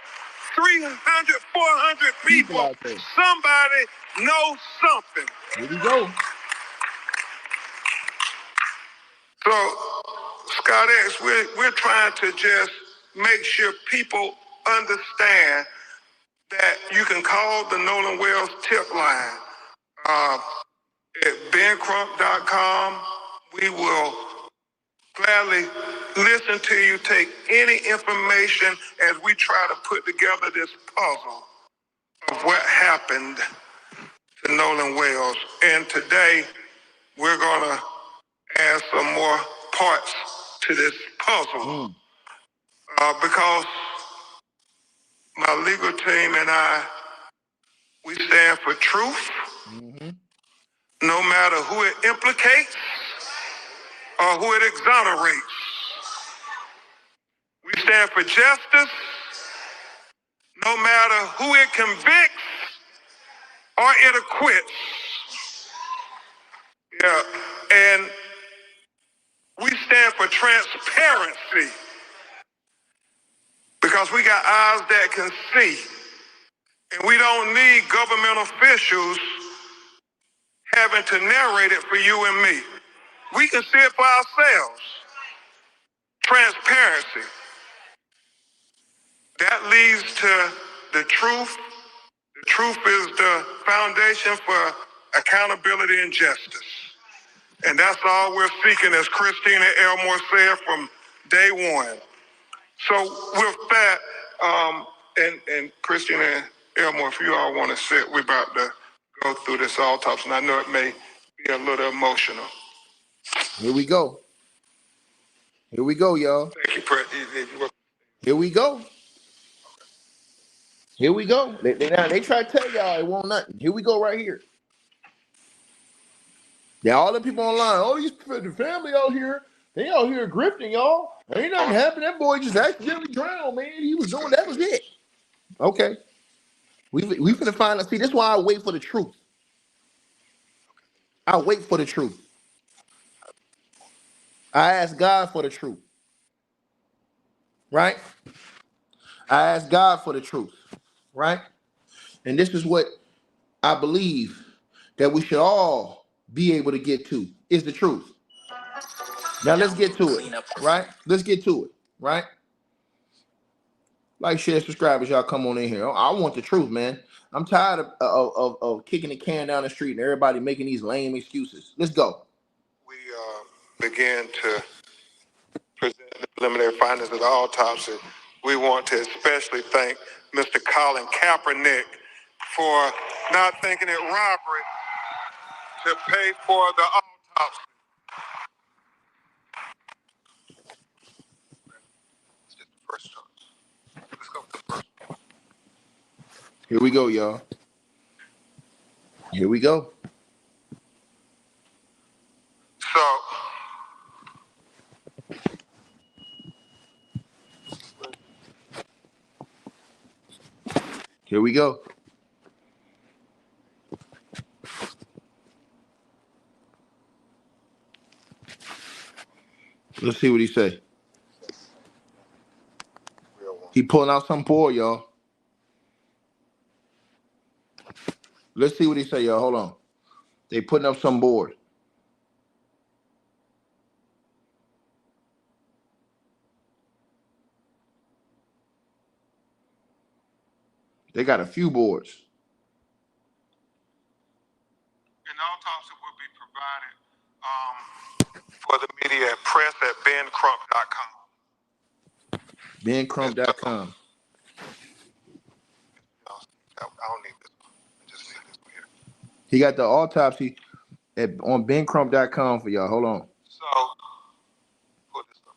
300, 400 people. Somebody knows something. Here we go. So, Scott X, we're trying to just make sure people understand that you can call the Nolan Wells tip line at bencrump.com. We will gladly listen to you, take any information as we try to put together this puzzle of what happened to Nolan Wells. And today, we're going to add some more parts to this puzzle because my legal team and I, we stand for truth, no matter who it implicates or who it exonerates. We stand for justice, no matter who it convicts or it acquits. Yeah, and we stand for transparency because we got eyes that can see, and we don't need government officials having to narrate it for you and me. We can see it for ourselves. Transparency. That leads to the truth. The truth is the foundation for accountability and justice. And that's all we're seeking, as Christina Elmore said from day one. So with that, and Christina Elmore, if you all want to sit, we're about to go through this autopsy, and I know it may be a little emotional. Here we go. Here we go, y'all. Thank you, President. Here we go. Here we go. They try to tell y'all it won't nothing. Here we go right here. Yeah, all the people online, all these the family out here, they out here grifting, y'all. Ain't nothing happened. That boy just accidentally drowned, man. He was doing that was it. Okay. We finna find out. See, this is why I wait for the truth. I wait for the truth. I ask God for the truth. Right? I ask God for the truth. Right? And this is what I believe that we should all be able to get to is the truth. Now let's get to it, right? Let's get to it, right? Like, share, subscribe as y'all come on in here. I want the truth, man. I'm tired of kicking the can down the street and everybody making these lame excuses. Let's go. We begin to present the preliminary findings of the autopsy. We want to especially thank Mr. Colin Kaepernick for not thinking it robbery to pay for the autopsy. It's just the first choice. Let's go with the first one. Here we go, y'all. Here we go. So, Here we go. Let's see what he say. He pulling out some board, y'all. Let's see what he say, y'all. Hold on. They putting up some board. They got a few boards. an autopsy will be provided for the media at press@bencrump.com. BenCrump.com. I don't need this one. I just need this one here. He got the autopsy on BenCrump.com for y'all. Hold on. So, pull this up.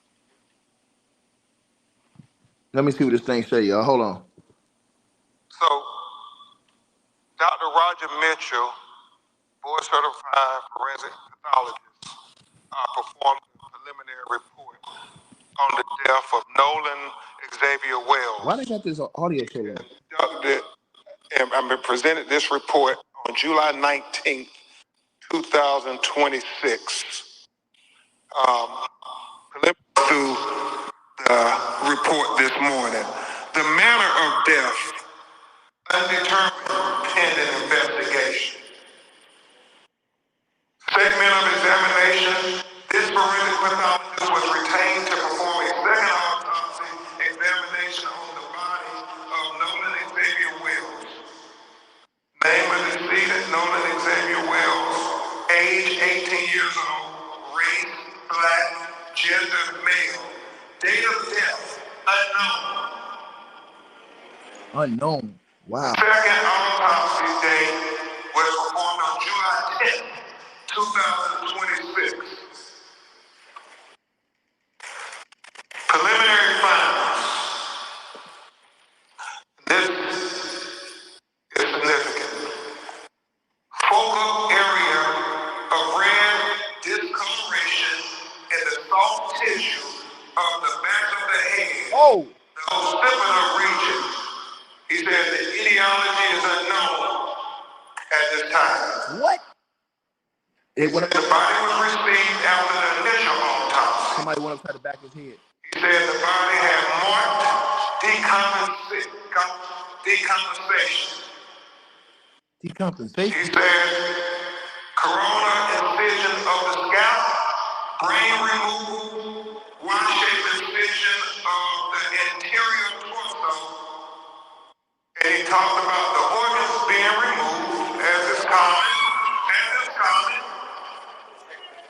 Let me see what this thing say, y'all. Hold on. So, Dr. Roger Mitchell, board certified forensic pathologist, performed a preliminary report on the death of Nolan Xavier Wells. Why they got this audio so low? And I presented this report on July 19th, 2026. Through the report this morning. The manner of death, undetermined pending investigation. Statement of examination, this forensic pathologist was retained to perform a second autopsy examination on the body of Nolan Xavier Wells. Name of the decedent, Nolan Xavier Wells, age 18 years old, race, black, gender, male, date of death, unknown. Unknown. Wow. Second autopsy date was performed on July 10th, 2026. Whoa! The occipital region. He said the etiology is unknown at this time. What? The body was received after the initial autopsy. Somebody went upside the back of his head. He said the body had marked decompensation. Decompensation? He said corona incision of the scalp, brain removal, Y-shaped incision of the anterior torso. And he talked about the organs being removed, as is common,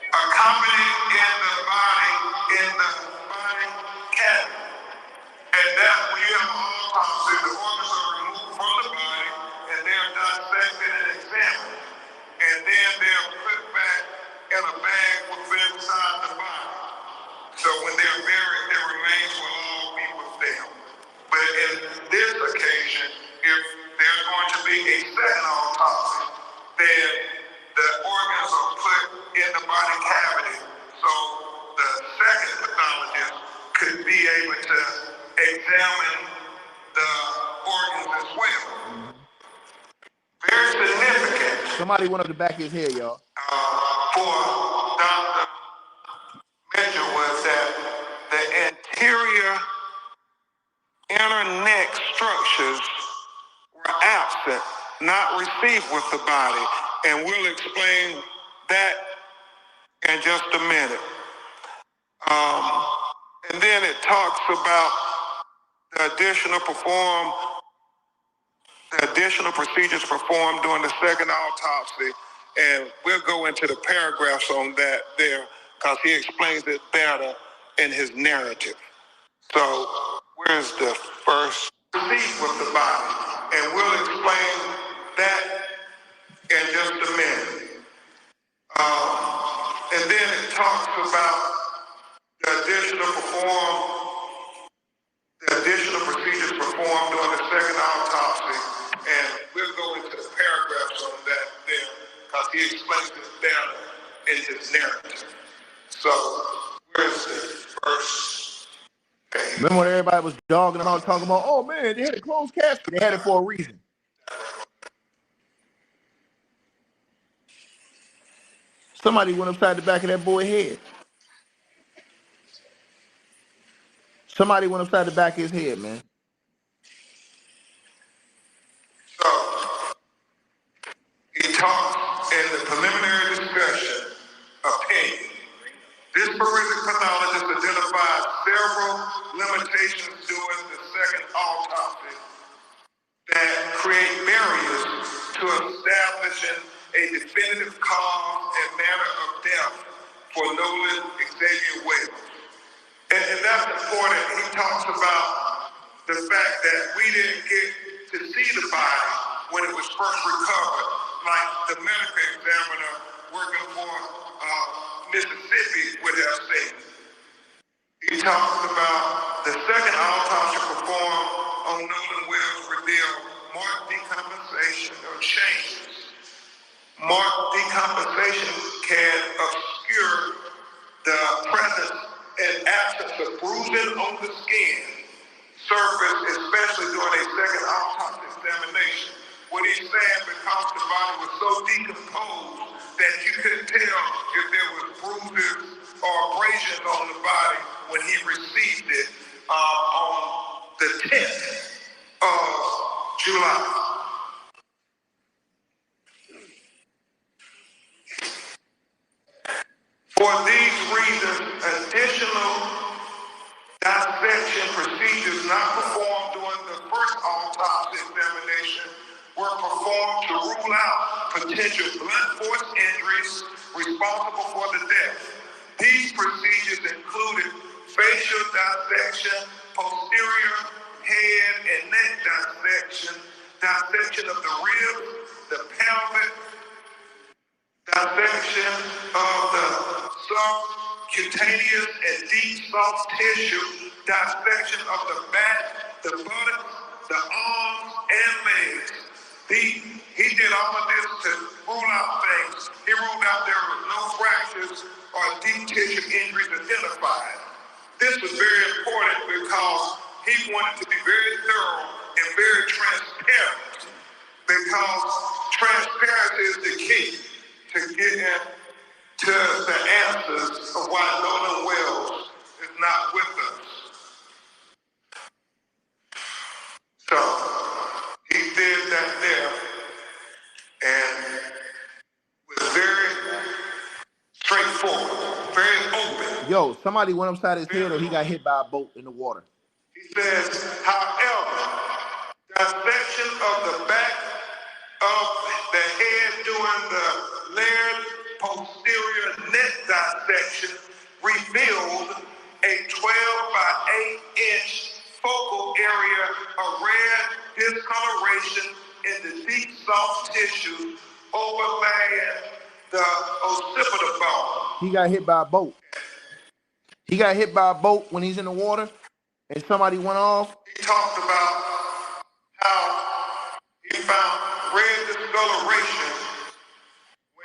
accompanied in the body cavity. And that when you have an autopsy, the organs are removed from the body, and they're dissected and examined. And then they're put back in a bag within inside the body. So when they're buried, their remains will all be with them. But in this occasion, if there's going to be a second autopsy, then the organs are put in the body cavity. So the second pathologist could be able to examine the organs as well. Very significant. Somebody went up the back of his head, y'all. For Dr. Mitchell was that the anterior inner neck structures were absent, not received with the body. And we'll explain that in just a minute. And then it talks about the additional procedures performed during the second autopsy. And we'll go into the paragraphs on that there because he explains it better in his narrative. So where's the first proceed with the body? And we'll explain that in just a minute. And then it talks about the additional procedures performed during the second autopsy. And we'll go into the paragraphs on that there because he explains it better in his narrative. So where's the first page? Remember when everybody was dogging them out, talking about, oh man, they had a closed casket. They had it for a reason. Somebody went upside the back of that boy's head. Somebody went upside the back of his head, man. So, he talks in the preliminary discussion opinion. This forensic pathologist identified several limitations during the second autopsy that create barriers to establishing a definitive cause and manner of death for Nolan Xavier Wells. And that's important. He talks about the fact that we didn't get to see the body when it was first recovered, like the medical examiner working for Mississippi would have seen. He talks about the second autopsy performed on Nolan Wells revealed marked decompensation or changes. Marked decompensation can obscure the presence and absence of bruising on the skin surface, especially during a second autopsy examination. What he's saying, because the body was so decomposed that you couldn't tell if there was bruises or abrasions on the body when he received it on the 10th of July. For these reasons, additional dissection procedures not performed during the first autopsy examination were performed to rule out potential blunt force injuries responsible for the death. These procedures included facial dissection, posterior head and neck dissection, dissection of the ribs, the pelvic, dissection of the subcutaneous and deep soft tissue, dissection of the back, the buttocks, the arms, and legs. He did all of this to rule out things. He ruled out there were no fractures or deep tissue injuries identified. This was very important because he wanted to be very thorough and very transparent, because transparency is the key to getting to the answers of why Nolan Wells is not with us. So he did that there, and was very straightforward, very open. Yo, somebody went upside his head or he got hit by a boat in the water. He says, however, dissection of the back of the head during the layered posterior neck dissection revealed a 12 by 8-inch focal area of red discoloration in the deep soft tissue overlaying the occipital bone. He got hit by a boat. He got hit by a boat when he's in the water and somebody went off. He talked about how he found red discoloration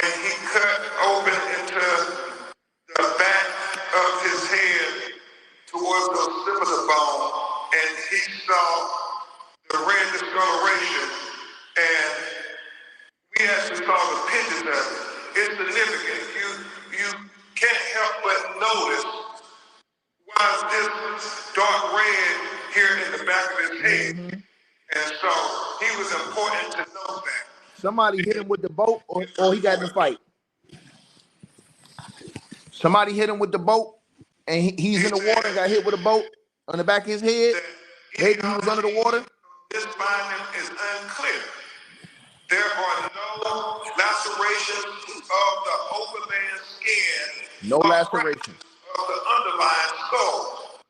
when he cut open into the back of his head towards the occipital bone, and he saw the red discoloration, and we actually saw the pictures of it. It's significant. You can't help but notice why is this dark red here in the back of his head. And so he was important to know that. Somebody hit him with the boat or he got in the fight. Somebody hit him with the boat and he's in the water and got hit with a boat on the back of his head. Maybe he was under the water. This finding is unclear. There are no lacerations of the overlaying skin. No lacerations of the underlying skull.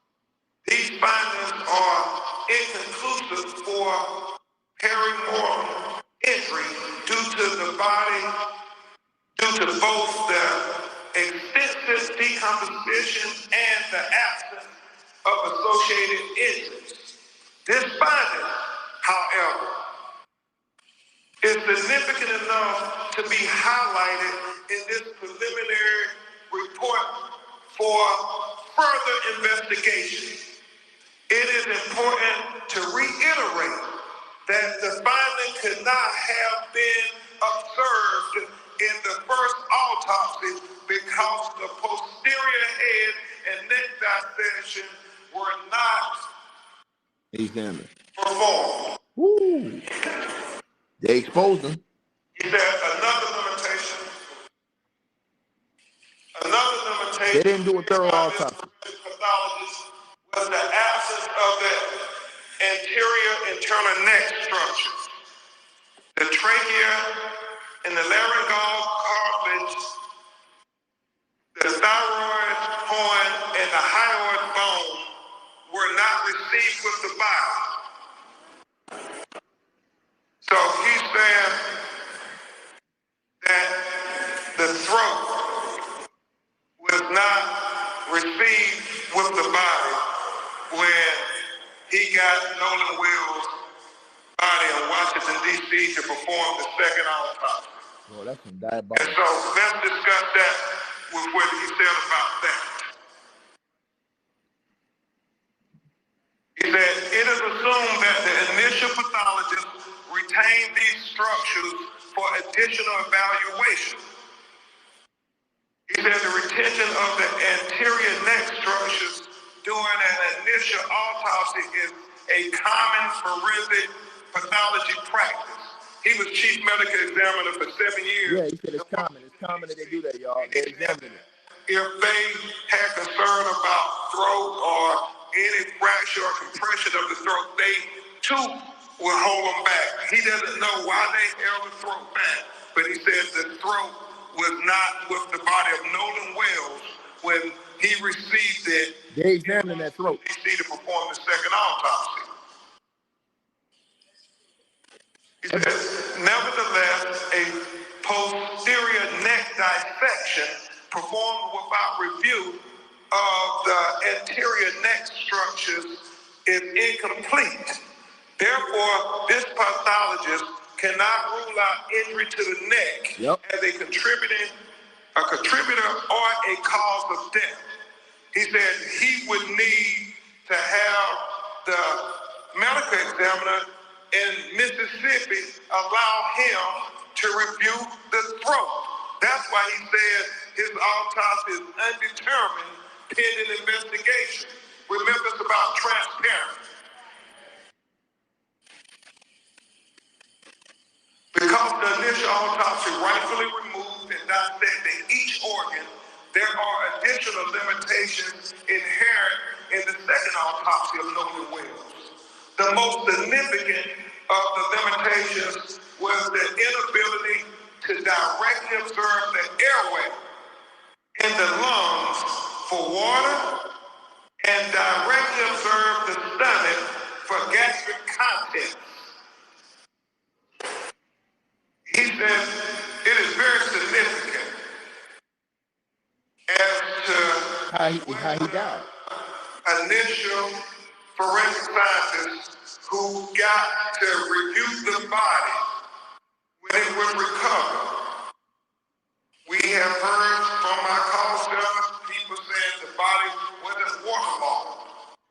These findings are inconclusive for perimortem injury due to both the extensive decomposition and the absence of associated injuries. This finding, however, is significant enough to be highlighted in this preliminary report for further investigation. It is important to reiterate that the finding could not have been observed in the first autopsy because the posterior head and neck dissection were not examined. Performed. Woo. They exposed him. He said another limitation. They didn't do a thorough autopsy. Was the absence of the anterior internal neck structures. The trachea and the laryngeal cartilage, the thyroid horn, and the hyoid bone were not received with the body. So he's saying that the throat was not received with the body when he got Nolan Wells' body in Washington, D.C. to perform the second autopsy. Oh, that's some diabolical. And so let's discuss that with what he said about that. He said, it is assumed that the initial pathologist retained these structures for additional evaluation. He said the retention of the anterior neck structures during an initial autopsy is a common forensic pathology practice. He was chief medical examiner for 7 years. Yeah, he said it's common. It's common that they do that, y'all. They examine it. If they had concern about throat or any fracture or compression of the throat, they too will hold them back. He doesn't know why they held the throat back, but he said the throat was not with the body of Nolan Wells when he received it. They examined that throat. DC to perform the second autopsy. He said, nevertheless, a posterior neck dissection performed without review of the anterior neck structures is incomplete. Therefore, this pathologist cannot rule out injury to the neck as a contributor or a cause of death. He said he would need to have the medical examiner in Mississippi allowed him to review the throat. That's why he said his autopsy is undetermined pending investigation. Remember, it's about transparency. Because the initial autopsy rightfully removed and dissected each organ, there are additional limitations inherent in the second autopsy of Nolan Wells. The most significant of the limitations was the inability to directly observe the airway in the lungs for water and directly observe the stomach for gastric contents. He said it is very significant as to How he died. Initial forensic scientists who got to review the body when it was recovered. We have heard from our call center people saying the body wasn't waterlogged.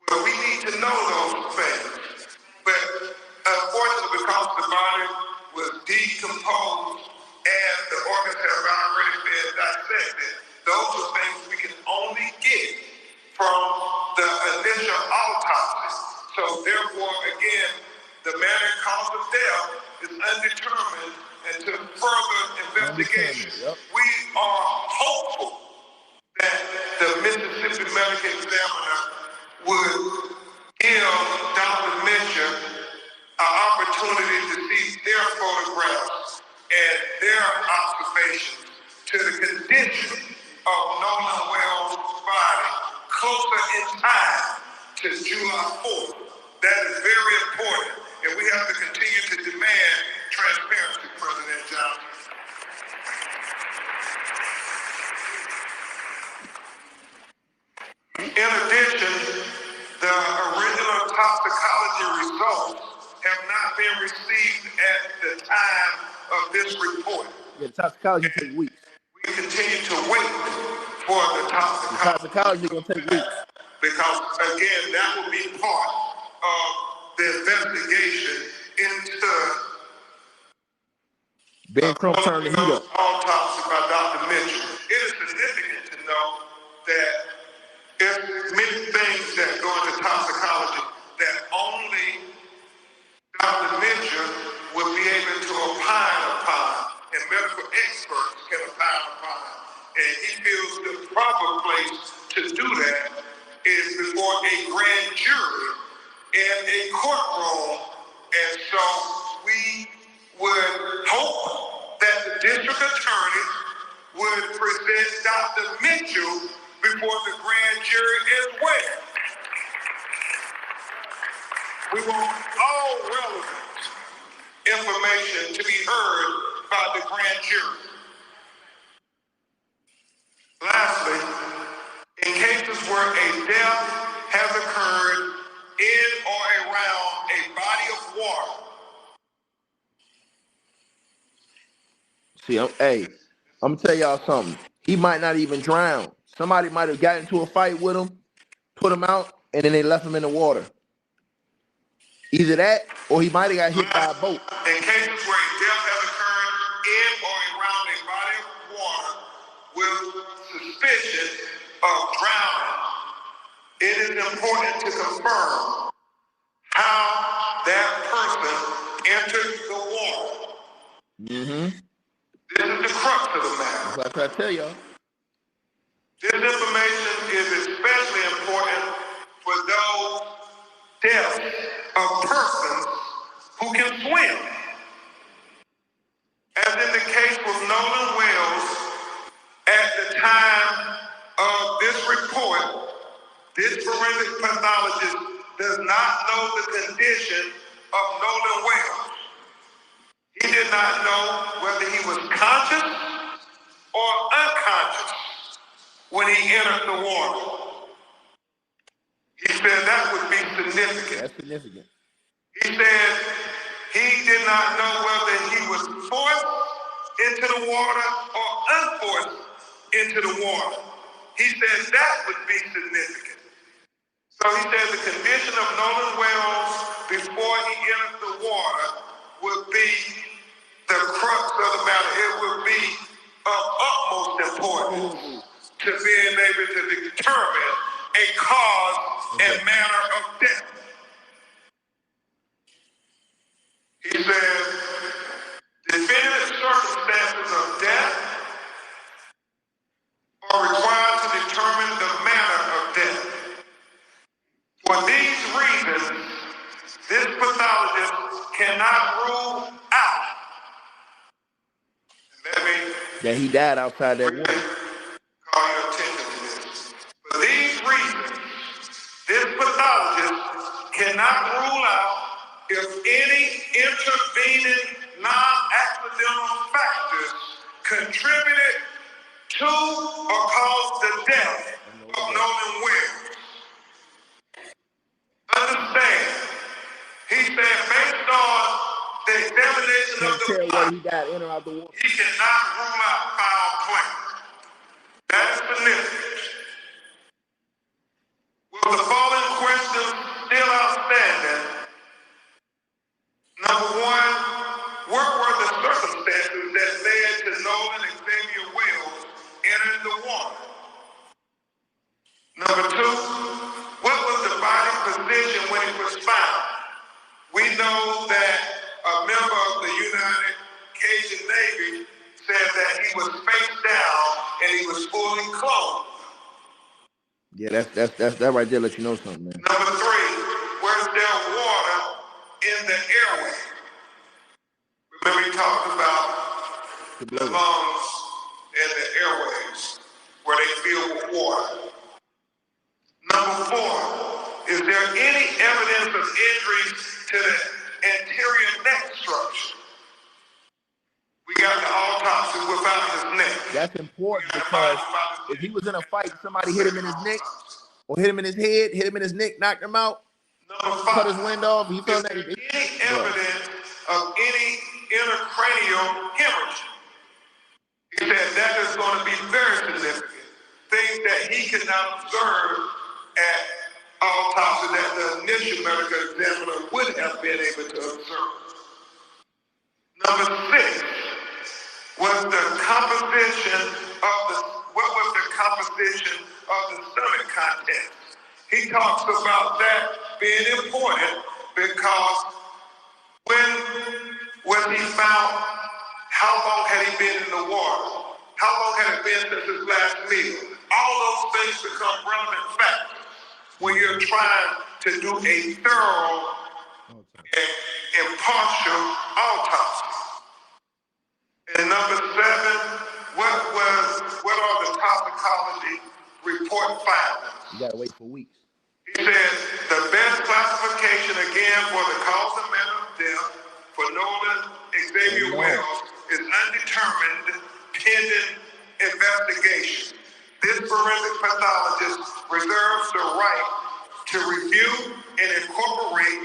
Well, we need to know those things. But unfortunately, because the body was decomposed and the organs have already been dissected, those are things we can only get from the initial autopsy. So therefore, again, the manner and cause of death is undetermined until further investigation. We are hopeful that the Mississippi Medical Examiner would give Dr. Mitchell an opportunity to see their photographs and their observations to the condition of Nolan Wells' body closer in time to July 4th. That is very important, and we have to continue to demand transparency, President Johnson. In addition, the original toxicology results have not been received at the time of this report. Yeah, the toxicology takes weeks. We continue to wait for the toxicology. The toxicology is going to take weeks. Because, again, that will be part of the investigation into Ben Crump turned the heat up. Autopsy by Dr. Mitchell. It is significant to know that there's many things that go into toxicology that only Dr. Mitchell would be able to opine upon, and medical experts can opine upon. And he feels the proper place to do that is before a grand jury in a courtroom. And so we would hope that the district attorney would present Dr. Mitchell before the grand jury as well. We want all relevant information to be heard by the grand jury. Lastly, in cases where a death has occurred in or around a body of water. See, I'm gonna tell y'all something. He might not even drown. Somebody might have gotten into a fight with him, put him out, and then they left him in the water. Either that, or he might have got hit by a boat. In cases where a death has occurred in or around a body of water with suspicion of drowning, it is important to confirm how that person entered the water. Mm-hmm. This is the crux of the matter. That's what I try to tell y'all. This information is especially important for those deaths of persons who can swim. As in the case with Nolan Wells, at the time of this report, this forensic pathologist does not know the condition of Nolan Wells. He did not know whether he was conscious or unconscious when he entered the water. He said that would be significant. That's significant. He said he did not know whether he was forced into the water or unforced into the water. He said that would be significant. So he said the condition of Nolan Wells before he entered the water would be the crux of the matter. It would be of utmost importance to being able to determine a cause and manner of death. He said, definitive circumstances of death are required to determine the manner of death. For these reasons, this pathologist cannot rule out. Let me that he died outside that water. call your attention to this. For these reasons, this pathologist cannot rule out if any intervening non-accidental factors contributed to or caused the death of Nolan Wells. Understand, he said based on the examination of the body, he died in or out the water. he cannot rule out foul play. That is significant. With the following questions still outstanding, number one, what were the circumstances that led to Nolan Xavier Wells entering the water? Number two, what was the body position when it was found? We know that a member of the United Cajun Navy said that he was face down and he was fully clothed. Yeah, that right there let you know something, man. Number three, was there water in the airway? Remember he talked about the lungs and the airways where they fill with water. Number four, is there any evidence of injuries to the anterior neck structure? We got the autopsy without his neck. That's important because if he was in a fight, somebody hit him in his neck or hit him in his head, hit him in his neck, knocked him out, cut his wind off. He felt that. Is there any evidence of any intracranial hemorrhage? He said that is going to be very significant. Things that he could not observe at autopsy that the initial medical examiner would have been able to observe. Number six, what was the composition of the stomach contents? He talks about that being important because when was he found, how long had he been in the water? How long had it been since his last meal? All those things become relevant factors when you're trying to do a thorough and impartial autopsy. And number seven, what are the toxicology report findings? You gotta wait for weeks. He said the best classification again for the cause and manner of death for Nolan Xavier Wells is undetermined pending investigation. This forensic pathologist reserves the right to review and incorporate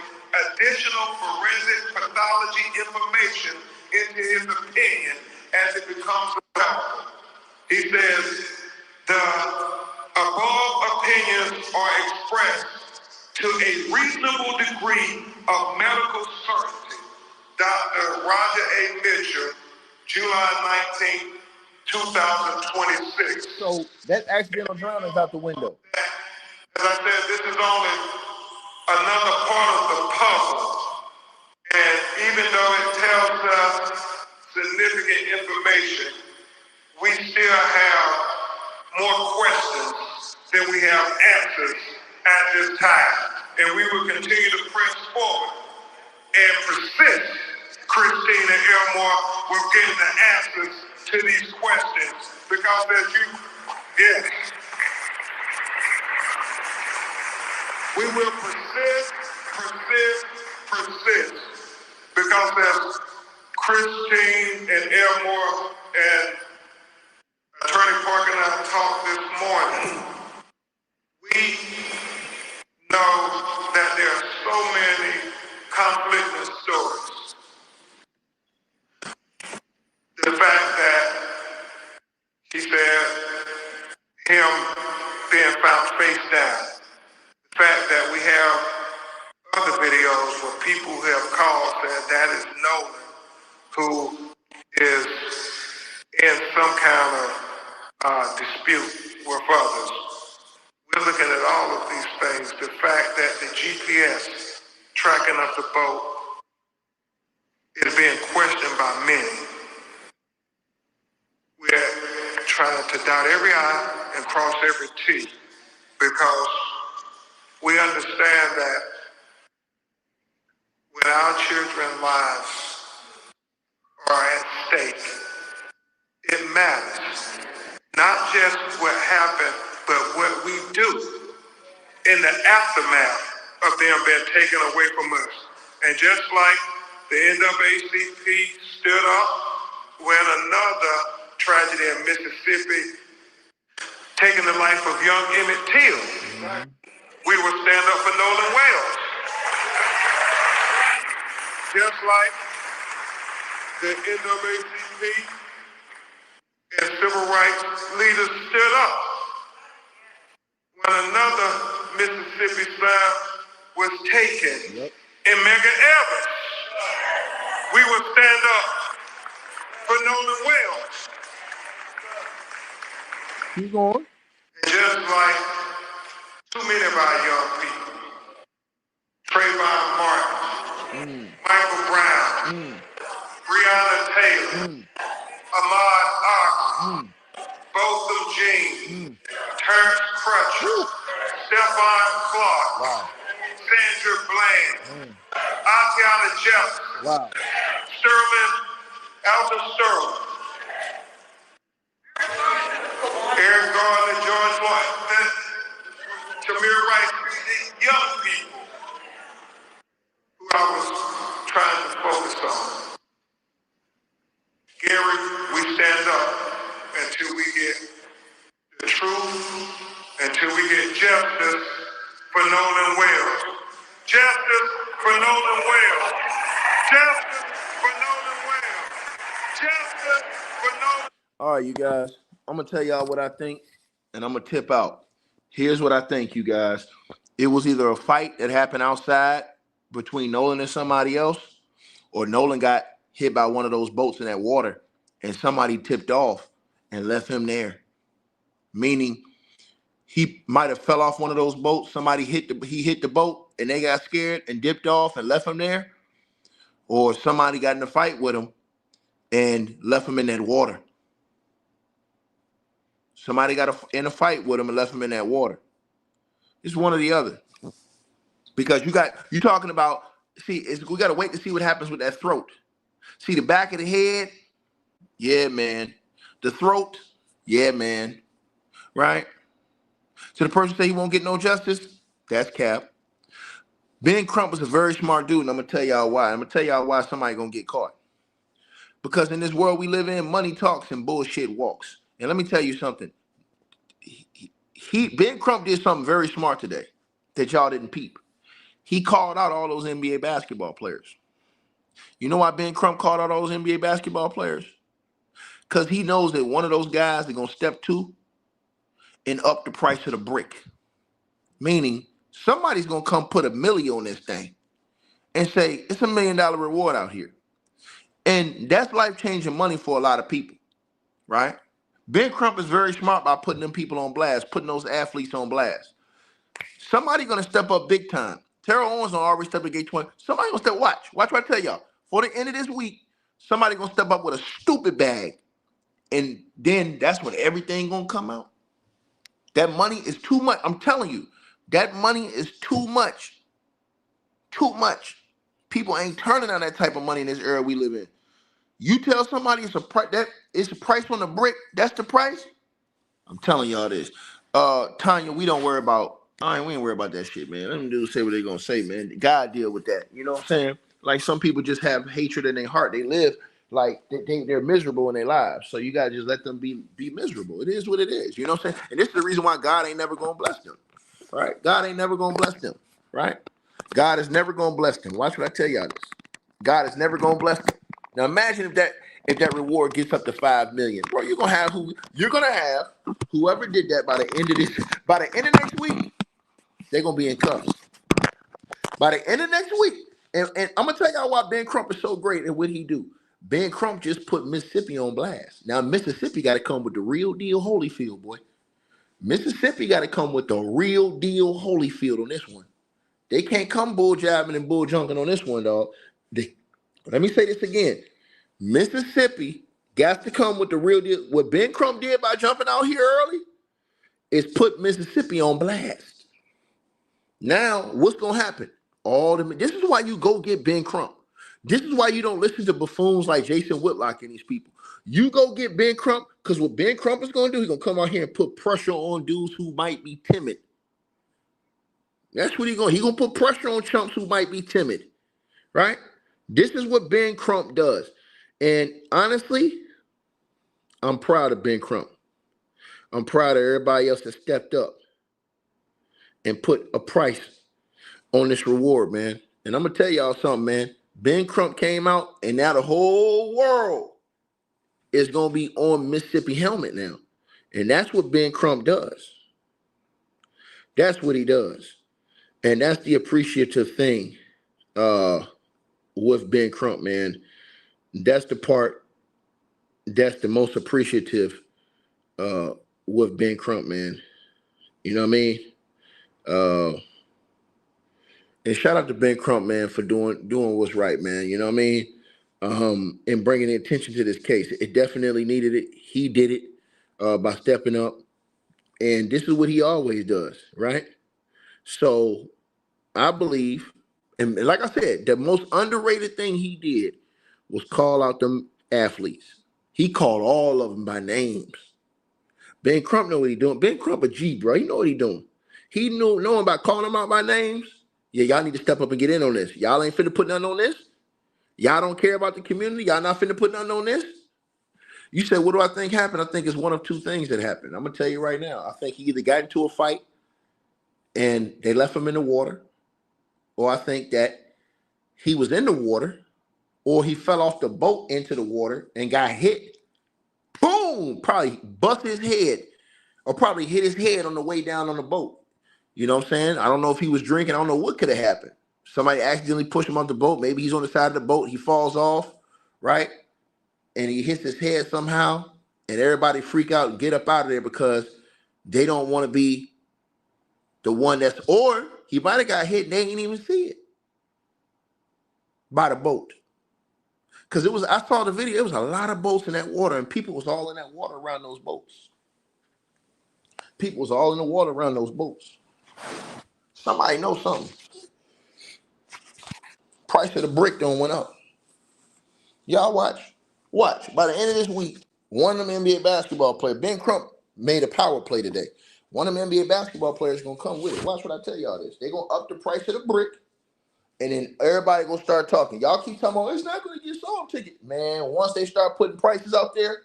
additional forensic pathology information into his opinion as it becomes available. He says the above opinions are expressed to a reasonable degree of medical certainty. Dr. Roger A. Mitchell, July 19, 2026. So that accidental drowning is out the window. As I said, this is only another part of the puzzle. And even though it tells us significant information, we still have more questions than we have answers at this time. And we will continue to press forward and persist, Christina Elmore, with getting the answers to these questions. Because as you, yes, we will persist. Because as Christine and Elmore and Attorney Parker and I talked this morning, we know that there are so many conflicting stories. The fact that she said him being found face down, the fact Nolan, who is in some kind of dispute with others. We're looking at all of these things. The fact that the GPS tracking of the boat is being questioned by many. We're trying to dot every I and cross every T because we understand that when our children's lives are at stake, it matters. Not just what happened, but what we do in the aftermath of them being taken away from us. And just like the NAACP stood up when another tragedy in Mississippi taking the life of young Emmett Till, we will stand up for Nolan Wells. Just like the NAACP and civil rights leaders stood up when another Mississippi son was taken in Medgar Evers. We will stand up for Nolan Wells. Keep going. And just like too many of our young people, Trayvon Martin, Michael Brown, Breonna Taylor, Ahmaud Arbery, Botham Jean, Terrence Crutcher, Stephon Clark, Sandra Bland, Atiana Jefferson, Sterling Alton Sterling, Eric Garner, George Floyd, Tamir Rice, these young people who I was trying to focus on. Gary, we stand up until we get the truth, until we get justice for Nolan Wells. Justice for Nolan Wells. Justice for Nolan Wells. Justice for Nolan. All right, you guys. I'm gonna tell y'all what I think, and I'm gonna tip out. Here's what I think, you guys. It was either a fight that happened outside between Nolan and somebody else, or Nolan got hit by one of those boats in that water, and somebody tipped off and left him there. Meaning, he might have fell off one of those boats. Somebody hit the boat, and they got scared and dipped off and left him there, or somebody got in a fight with him and left him in that water. Somebody got in a fight with him and left him in that water. It's one or the other. Because you talking about, we got to wait to see what happens with that throat. See the back of the head? Yeah, man. The throat? Yeah, man. Right? So the person say he won't get no justice? That's cap. Ben Crump was a very smart dude, and I'm going to tell y'all why. I'm going to tell y'all why somebody going to get caught. Because in this world we live in, money talks and bullshit walks. And let me tell you something. Ben Crump did something very smart today that y'all didn't peep. He called out all those NBA basketball players. You know why Ben Crump called out all those NBA basketball players? Because he knows that one of those guys is going to step to and up the price of the brick. Meaning, somebody's going to come put $1 million on this thing and say, it's $1 million reward out here. And that's life-changing money for a lot of people, right? Ben Crump is very smart by putting them people on blast, putting those athletes on blast. Somebody going to step up big time. Terrell Owens already stepped up gate 20. Somebody going to step, watch what I tell y'all. For the end of this week, somebody going to step up with a stupid bag. And then that's when everything going to come out. That money is too much. I'm telling you, that money is too much. Too much. People ain't turning on that type of money in this era we live in. You tell somebody it's a price on the brick, that's the price. I'm telling y'all this. Tanya, we ain't worry about that shit, man. Let them do say what they gonna say, man. God deal with that. You know what I'm saying? Like some people just have hatred in their heart. They live like they're miserable in their lives. So you gotta just let them be miserable. It is what it is. You know what I'm saying? And this is the reason why God ain't never gonna bless them. Right? God ain't never gonna bless them. Right? God is never gonna bless them. Watch what I tell y'all this. God is never gonna bless them. Now imagine if that reward gets up to $5 million, bro. You're gonna have whoever did that by the end of next week, they're gonna be in cuffs. By the end of next week, And I'm gonna tell y'all why Ben Crump is so great and what he do. Ben Crump just put Mississippi on blast. Now Mississippi got to come with the real deal Holyfield, boy. Mississippi got to come with the real deal Holyfield on this one. They can't come bull jabbing and bull junking on this one, dog. Let me say this again. Mississippi got to come with the real deal. What Ben Crump did by jumping out here early is put Mississippi on blast. Now, what's gonna happen? This is why you go get Ben Crump. This is why you don't listen to buffoons like Jason Whitlock and these people. You go get Ben Crump, because what Ben Crump is gonna do, he's gonna come out here and put pressure on dudes who might be timid. That's what he's gonna put pressure on chumps who might be timid, right? This is what Ben Crump does. And honestly, I'm proud of Ben Crump. I'm proud of everybody else that stepped up and put a price on this reward, man. And I'm gonna tell y'all something, man. Ben Crump came out, and now the whole world is gonna be on Mississippi helmet now. And that's what Ben Crump does. That's what he does. And that's the appreciative thing with Ben Crump, man. That's the part that's the most appreciative with Ben Crump, man. You know what I mean? And shout out to Ben Crump, man, for doing what's right, man. You know what I mean? And bringing attention to this case. It definitely needed it. He did it by stepping up. And this is what he always does, right? So I believe, and like I said, the most underrated thing he did was call out them athletes. He called all of them by names. Ben Crump know what he doing. Ben Crump a G, bro. He know what he doing. He knowing about calling them out by names. Yeah, y'all need to step up and get in on this. Y'all ain't finna put nothing on this. Y'all don't care about the community. Y'all not finna put nothing on this. You said, what do I think happened? I think it's one of two things that happened. I'm gonna tell you right now. I think he either got into a fight and they left him in the water, or I think that he was in the water, or he fell off the boat into the water and got hit. Boom! Probably bust his head, or probably hit his head on the way down on the boat. You know what I'm saying? I don't know if he was drinking. I don't know what could have happened. Somebody accidentally pushed him off the boat. Maybe he's on the side of the boat. He falls off, right? And he hits his head somehow. And everybody freak out and get up out of there because they don't want to be the one that's, or he might have got hit and they ain't even see it by the boat. Because I saw the video, there was a lot of boats in that water, and people was all in that water around those boats. People was all in the water around those boats. Somebody know something. Price of the brick done went up. Y'all watch. Watch. By the end of this week, one of them NBA basketball players, Ben Crump, made a power play today. One of them NBA basketball players is going to come with it. Watch what I tell y'all this. They're going to up the price of the brick, and then everybody going to start talking. Y'all keep talking about, it's not going to get sold ticket. Man, once they start putting prices out there,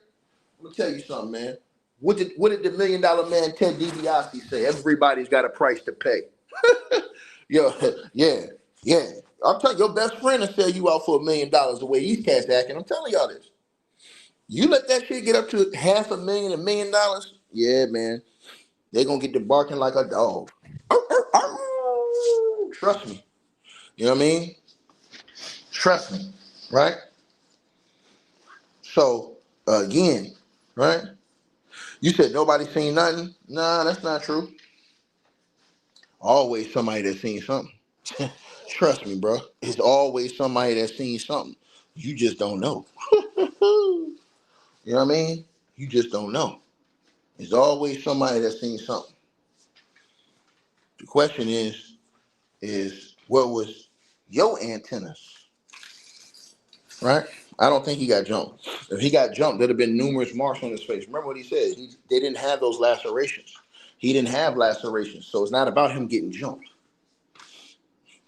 I'm going to tell you something, man. What did the $1 Million Man Ted DiBiase say? Everybody's got a price to pay. Yo, yeah. I'm telling you, your best friend will sell you out for $1 million the way these cats acting. I'm telling y'all this. You let that shit get up to $500,000, $1 million, yeah, man. They're going to get to barking like a dog. Trust me. You know what I mean? Trust me, right? So, again, right? You said nobody seen nothing? Nah, that's not true. Always somebody that's seen something. Trust me, bro. It's always somebody that's seen something. You just don't know. You know what I mean? You just don't know. There's always somebody that's seen something. The question is what was your antennas? Right? I don't think he got jumped. If he got jumped, there'd have been numerous marks on his face. Remember what he said? They didn't have those lacerations. He didn't have lacerations. So it's not about him getting jumped.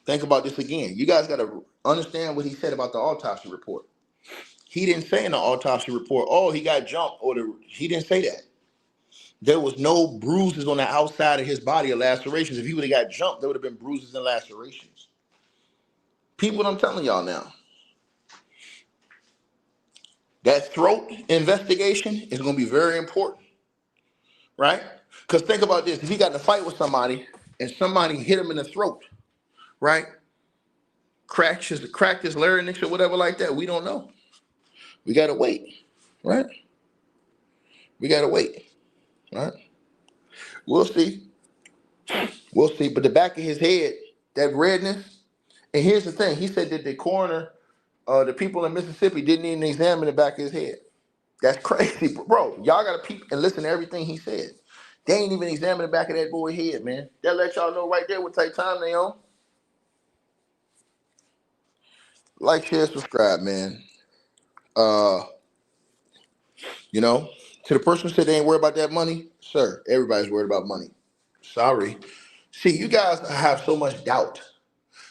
Think about this again. You guys got to understand what he said about the autopsy report. He didn't say in the autopsy report, oh, he got jumped, he didn't say that. There was no bruises on the outside of his body or lacerations. If he would have got jumped, there would have been bruises and lacerations. People, I'm telling y'all now, that throat investigation is going to be very important, right? Because think about this. If he got in a fight with somebody and somebody hit him in the throat, right? cracked his larynx or whatever like that. We don't know. We gotta wait, right? We gotta wait, right? We'll see. We'll see. But the back of his head, that redness. And here's the thing: he said that the coroner, the people in Mississippi didn't even examine the back of his head. That's crazy, bro. Y'all gotta peep and listen to everything he said. They ain't even examine the back of that boy's head, man. That let y'all know right there what type of time they on. Like, share, subscribe, man. Uh, you know, to the person who said they ain't worried about that money, sir, everybody's worried about money. Sorry. See, you guys have so much doubt.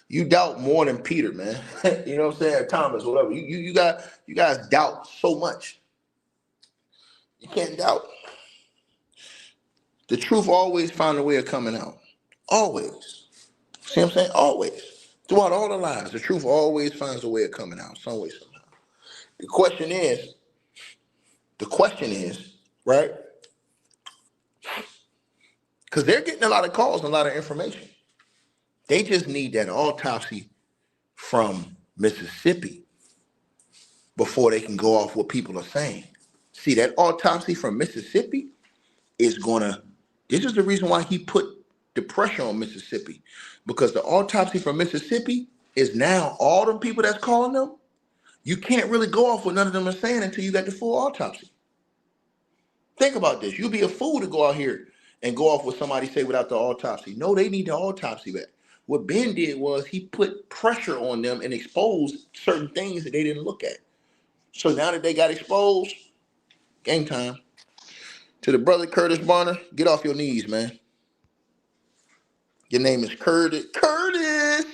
You doubt more than Peter, man. You know what I'm saying? Thomas, whatever. You guys doubt so much. You can't doubt. The truth always find a way of coming out. Always. See what I'm saying? Always. Throughout all the lies, the truth always finds a way of coming out, some way, somehow. The question is, right? Because they're getting a lot of calls and a lot of information. They just need that autopsy from Mississippi before they can go off what people are saying. See, that autopsy from Mississippi is gonna, this is the reason why he put the pressure on Mississippi. Because the autopsy from Mississippi is now all them people that's calling them, you can't really go off what none of them are saying until you got the full autopsy. Think about this. You'd be a fool to go out here and go off what somebody say without the autopsy. No, they need the autopsy back. What Ben did was he put pressure on them and exposed certain things that they didn't look at. So now that they got exposed, game time. To the brother Curtis Bonner, get off your knees, man. Your name is Curtis. Curtis!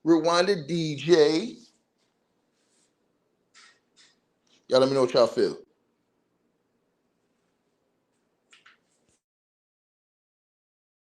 Rwanda DJ. Y'all let me know what y'all feel.